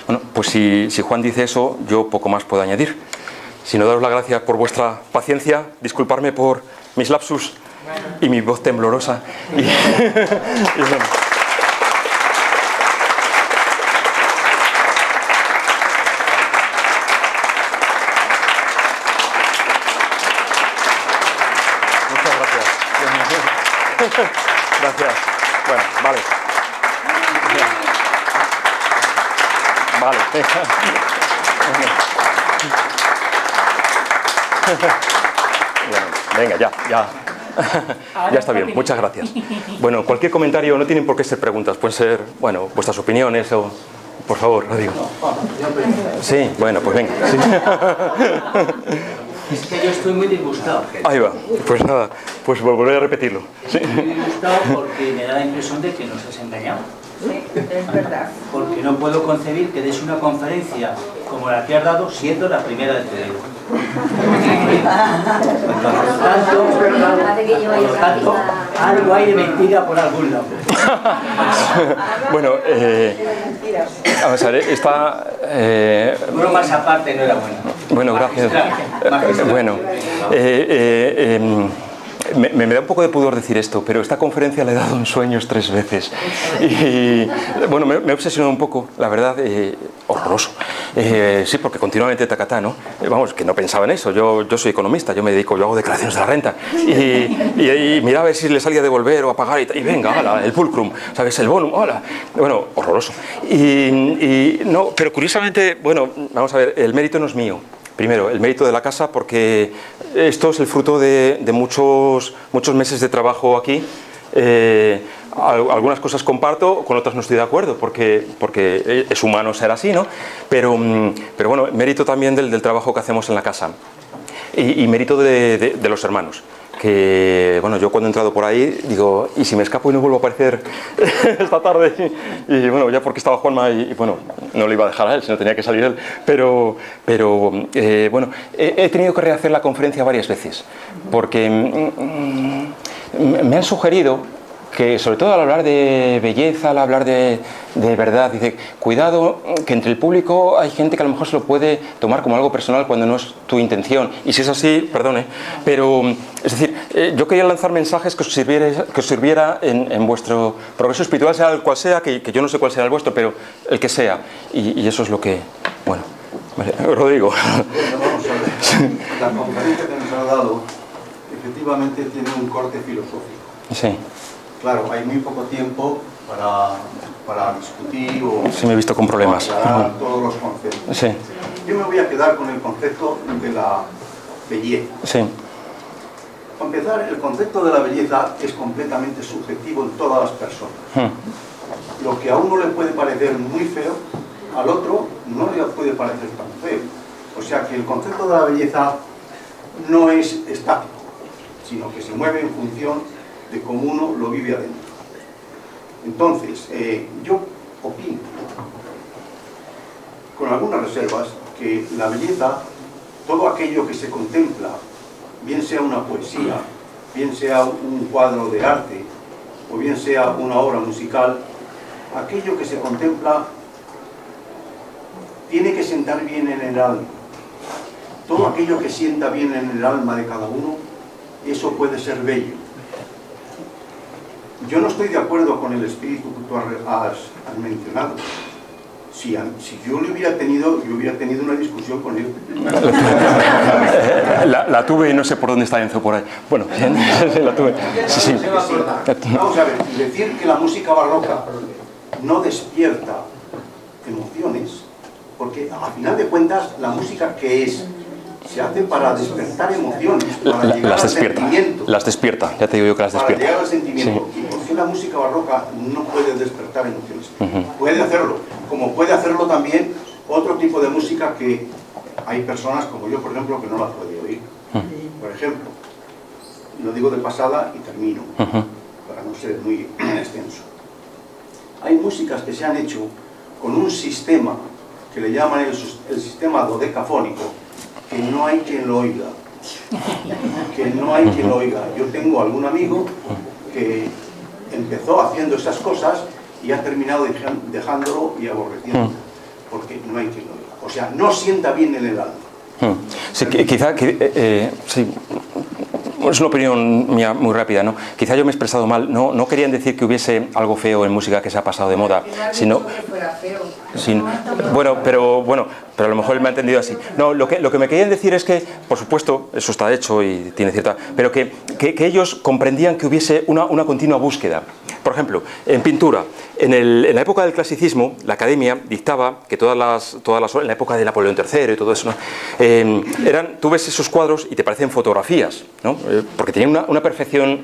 Bueno, pues si Juan dice eso, yo poco más puedo añadir. Sino daros las gracias por vuestra paciencia, disculparme por mis lapsus y mi voz temblorosa. Y bueno. Gracias. Bueno, vale. Vale. Bueno, venga, ya. Ya está bien, muchas gracias. Bueno, cualquier comentario, no tienen por qué ser preguntas, pueden ser, bueno, vuestras opiniones o... Por favor, Rodrigo. Sí, bueno, pues venga. Sí. Es que yo estoy muy disgustado. Ahí va, pues nada, pues volveré a repetirlo. Sí. Estoy muy disgustado porque me da la impresión de que nos has engañado. Sí, es verdad. Porque no puedo concebir que des una conferencia como la que has dado siendo la primera de tu vida. Por lo tanto, algo hay de mentira por algún lado. Bueno, mentiras. Vamos a ver, está... Bueno, más aparte no era bueno. Bueno, gracias. Magistral. Bueno, me da un poco de pudor decir esto, pero esta conferencia la he dado en sueños 3 veces. Y bueno, me he obsesionado un poco, la verdad, horroroso. Sí, porque continuamente tacatá, ¿no? Vamos, que no pensaba en eso. Yo soy economista, yo hago declaraciones de la renta. Y miraba a ver si le salía a devolver o a pagar y venga, hala, el fulcrum, ¿sabes? El bonum, hala. Bueno, horroroso. No, pero curiosamente, bueno, vamos a ver, el mérito no es mío. Primero, el mérito de la casa, porque esto es el fruto de muchos meses de trabajo aquí. Algunas cosas comparto, con otras no estoy de acuerdo, porque es humano ser así, ¿no? Pero bueno, mérito también del trabajo que hacemos en la casa. Y mérito de los hermanos. Que, bueno, yo cuando he entrado por ahí, digo, ¿y si me escapo y no vuelvo a aparecer esta tarde? Y bueno, ya porque estaba Juanma y bueno, no le iba a dejar a él, sino tenía que salir él. Pero bueno, he tenido que rehacer la conferencia varias veces, porque me han sugerido que, sobre todo al hablar de belleza, al hablar de verdad, dice, cuidado, que entre el público hay gente que a lo mejor se lo puede tomar como algo personal cuando no es tu intención. Y si es así, perdone, pero, es decir, yo quería lanzar mensajes que os sirviera en vuestro progreso espiritual, sea el cual sea, que yo no sé cuál será el vuestro, pero el que sea. Y eso es lo que, bueno, Rodrigo. Bueno, vamos a ver. La conferencia que nos ha dado, efectivamente, tiene un corte filosófico. Sí. Claro, hay muy poco tiempo para discutir o... Sí, me he visto con problemas. Aclarar todos los conceptos. Sí. Yo me voy a quedar con el concepto de la belleza. Sí. Para empezar, el concepto de la belleza es completamente subjetivo en todas las personas. Lo que a uno le puede parecer muy feo, al otro no le puede parecer tan feo. O sea que el concepto de la belleza no es estático, sino que se mueve en función de cómo uno lo vive adentro. Entonces, yo opino, con algunas reservas, que la belleza, todo aquello que se contempla, bien sea una poesía, bien sea un cuadro de arte, o bien sea una obra musical, aquello que se contempla tiene que sentar bien en el alma. Todo aquello que sienta bien en el alma de cada uno, eso puede ser bello. Yo no estoy de acuerdo con el espíritu que tú has mencionado. Si yo lo hubiera tenido, yo hubiera tenido una discusión con él. La tuve y no sé por dónde está Enzo por ahí. Bueno, la tuve. Sí, sí. Vamos a ver, decir que la música barroca no despierta emociones, porque a final de cuentas la música que es se hace para despertar emociones, para llegar al sentimiento. Las despierta, ya te digo yo que las despierta. Para llegar al sentimiento. Sí. ¿Y por qué la música barroca no puede despertar emociones? Puede hacerlo, como puede hacerlo también otro tipo de música que hay personas como yo, por ejemplo, que no la puede oír. Por ejemplo, lo digo de pasada y termino, para no ser muy extenso. Hay músicas que se han hecho con un sistema que le llaman el sistema dodecafónico, que no hay quien lo oiga. Que no hay quien lo oiga. Yo tengo algún amigo que empezó haciendo esas cosas y ha terminado dejándolo y aborreciendo, porque no hay quien lo oiga. O sea, no sienta bien en el alma. Sí, quizá, sí, es una opinión mía muy rápida, ¿no? Quizá yo me he expresado mal. No querían decir que hubiese algo feo en música que se ha pasado de moda, sino... Bueno, pero a lo mejor él me ha entendido así. No, lo que me querían decir es que, por supuesto, eso está hecho y tiene cierta... Pero que ellos comprendían que hubiese una continua búsqueda. Por ejemplo, en pintura, en la época del clasicismo, la Academia dictaba que todas las en la época de Napoleón III y todo eso, ¿no? Tú ves esos cuadros y te parecen fotografías, ¿no? Porque tenían una perfección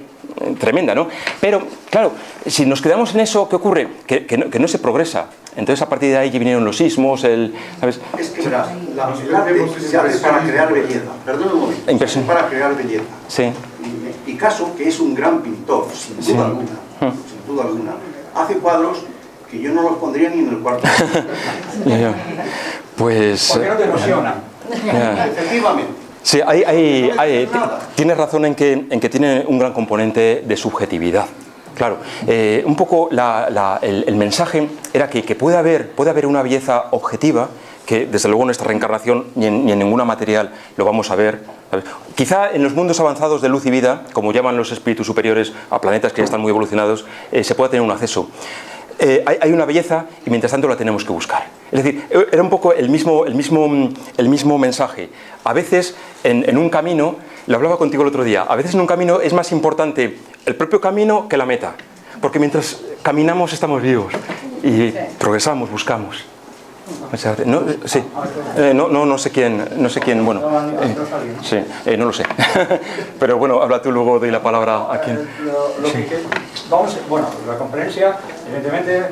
tremenda, ¿no? Pero, claro, si nos quedamos en eso, ¿qué ocurre? Que no se progresa. Entonces, a partir de ahí que vinieron los sismos, ¿sabes? Es que, verás, el arte se hace para crear belleza. Perdón un momento. Se hace para crear belleza. Sí. Picasso, que es un gran pintor, sin duda alguna, hace cuadros que yo no los pondría ni en el cuarto. Pues... ¿Por qué no te emocionan? Efectivamente. Sí, tienes razón en que tiene un gran componente de subjetividad. Claro, un poco el mensaje era que puede haber una belleza objetiva, que desde luego en esta reencarnación ni en ninguna material lo vamos a ver, ¿sabes? Quizá en los mundos avanzados de luz y vida, como llaman los espíritus superiores a planetas que ya están muy evolucionados, se pueda tener un acceso. Hay una belleza y mientras tanto la tenemos que buscar. Es decir, era un poco el mismo mensaje. A veces en un camino, lo hablaba contigo el otro día, a veces en un camino es más importante el propio camino que la meta. Porque mientras caminamos estamos vivos y progresamos, buscamos. No, sí. No sé quién, bueno, sí, no lo sé. Pero bueno, habla tú, luego doy la palabra a quien. Bueno, la conferencia, evidentemente,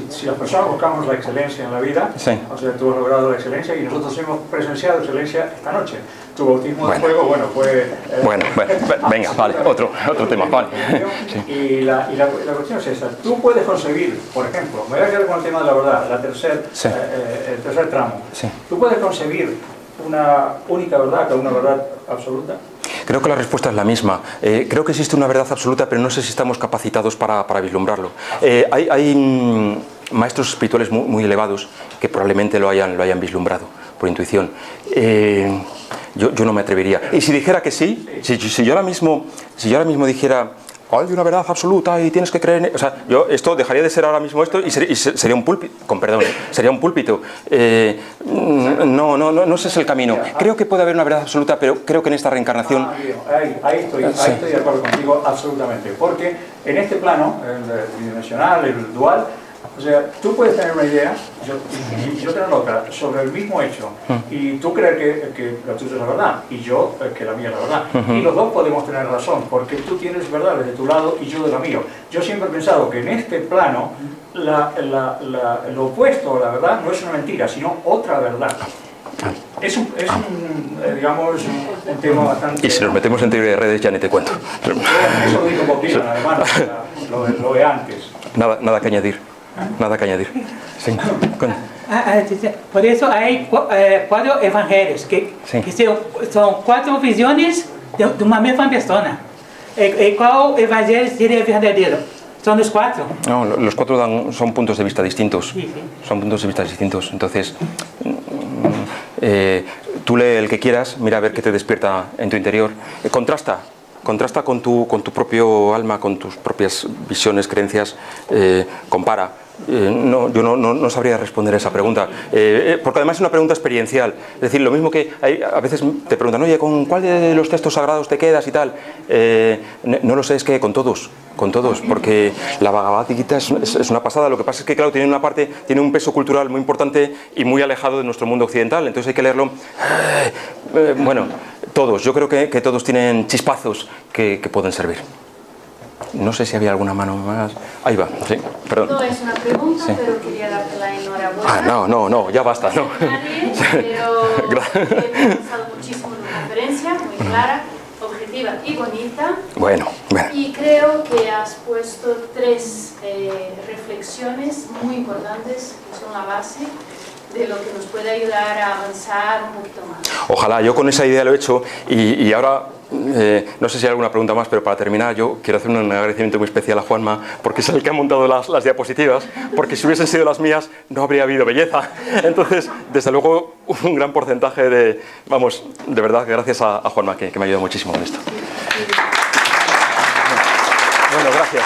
si las personas buscamos la excelencia en la vida, sí. O sea, tú has logrado la excelencia y nosotros hemos presenciado excelencia esta noche. Tu bautismo de fuego, bueno, fue... Bueno, venga, vale, otro tema, vale. Sí. Y la cuestión es esta. Tú puedes concebir, por ejemplo, me voy a quedar con el tema de la verdad, sí. el tercer tramo. Sí. ¿Tú puedes concebir una única verdad, que una verdad absoluta? Creo que la respuesta es la misma. Creo que existe una verdad absoluta, pero no sé si estamos capacitados para vislumbrarlo. Hay maestros espirituales muy elevados que probablemente lo hayan vislumbrado por intuición. Yo no me atrevería. Y si dijera que sí, si yo ahora mismo dijera hay una verdad absoluta y tienes que creer en... O sea, yo esto dejaría de ser ahora mismo esto y sería un púlpito, con perdón, sería un púlpito. No ese es el camino. Creo que puede haber una verdad absoluta, pero creo que en esta reencarnación... Ahí estoy de acuerdo contigo absolutamente, porque en este plano, el tridimensional, el dual, o sea, tú puedes tener una idea, yo tener otra, sobre el mismo hecho, y tú creer que la tuya es la verdad, y yo que la mía es la verdad. Y los dos podemos tener razón, porque tú tienes verdad de tu lado y yo de la mía. Yo siempre he pensado que en este plano, lo opuesto a la verdad no es una mentira, sino otra verdad. Es un tema bastante... Y si nos metemos en teoría de redes ya ni te cuento. Eso lo dijo Bob Dylan, además, lo de antes. Nada que añadir. Nada que añadir. Sí. Por eso hay 4 evangelios, que son 4 visiones de una misma persona. ¿Cuál evangelio sería verdadero? ¿Son los 4? No, los 4 son puntos de vista distintos. Sí. Son puntos de vista distintos. Entonces, tú lee el que quieras, mira a ver qué te despierta en tu interior. Contrasta con tu propio alma, con tus propias visiones, creencias, compara. Yo no sabría responder a esa pregunta, porque además es una pregunta experiencial. Es decir, lo mismo que a veces te preguntan, oye, ¿con cuál de los textos sagrados te quedas y tal? No lo sé, es que con todos, porque la Bhagavad Gita es una pasada. Lo que pasa es que, claro, tiene un peso cultural muy importante y muy alejado de nuestro mundo occidental, entonces hay que leerlo. Bueno, todos, yo creo que todos tienen chispazos que pueden servir. No sé si había alguna mano más. Ahí va, sí, perdón. No es una pregunta, sí. Pero quería darte la enhorabuena. No, ya basta, no. Nadie, pero he pensado muchísimo en la conferencia, muy clara, objetiva y bonita. Bueno. Y creo que has puesto 3 reflexiones muy importantes que son la base de lo que nos puede ayudar a avanzar un poquito más. Ojalá, yo con esa idea lo he hecho y ahora, no sé si hay alguna pregunta más, pero para terminar yo quiero hacer un agradecimiento muy especial a Juanma, porque es el que ha montado las diapositivas, porque si hubiesen sido las mías no habría habido belleza. Entonces, desde luego, un gran porcentaje de verdad, gracias a Juanma, que me ha ayudado muchísimo en esto. Bueno, gracias.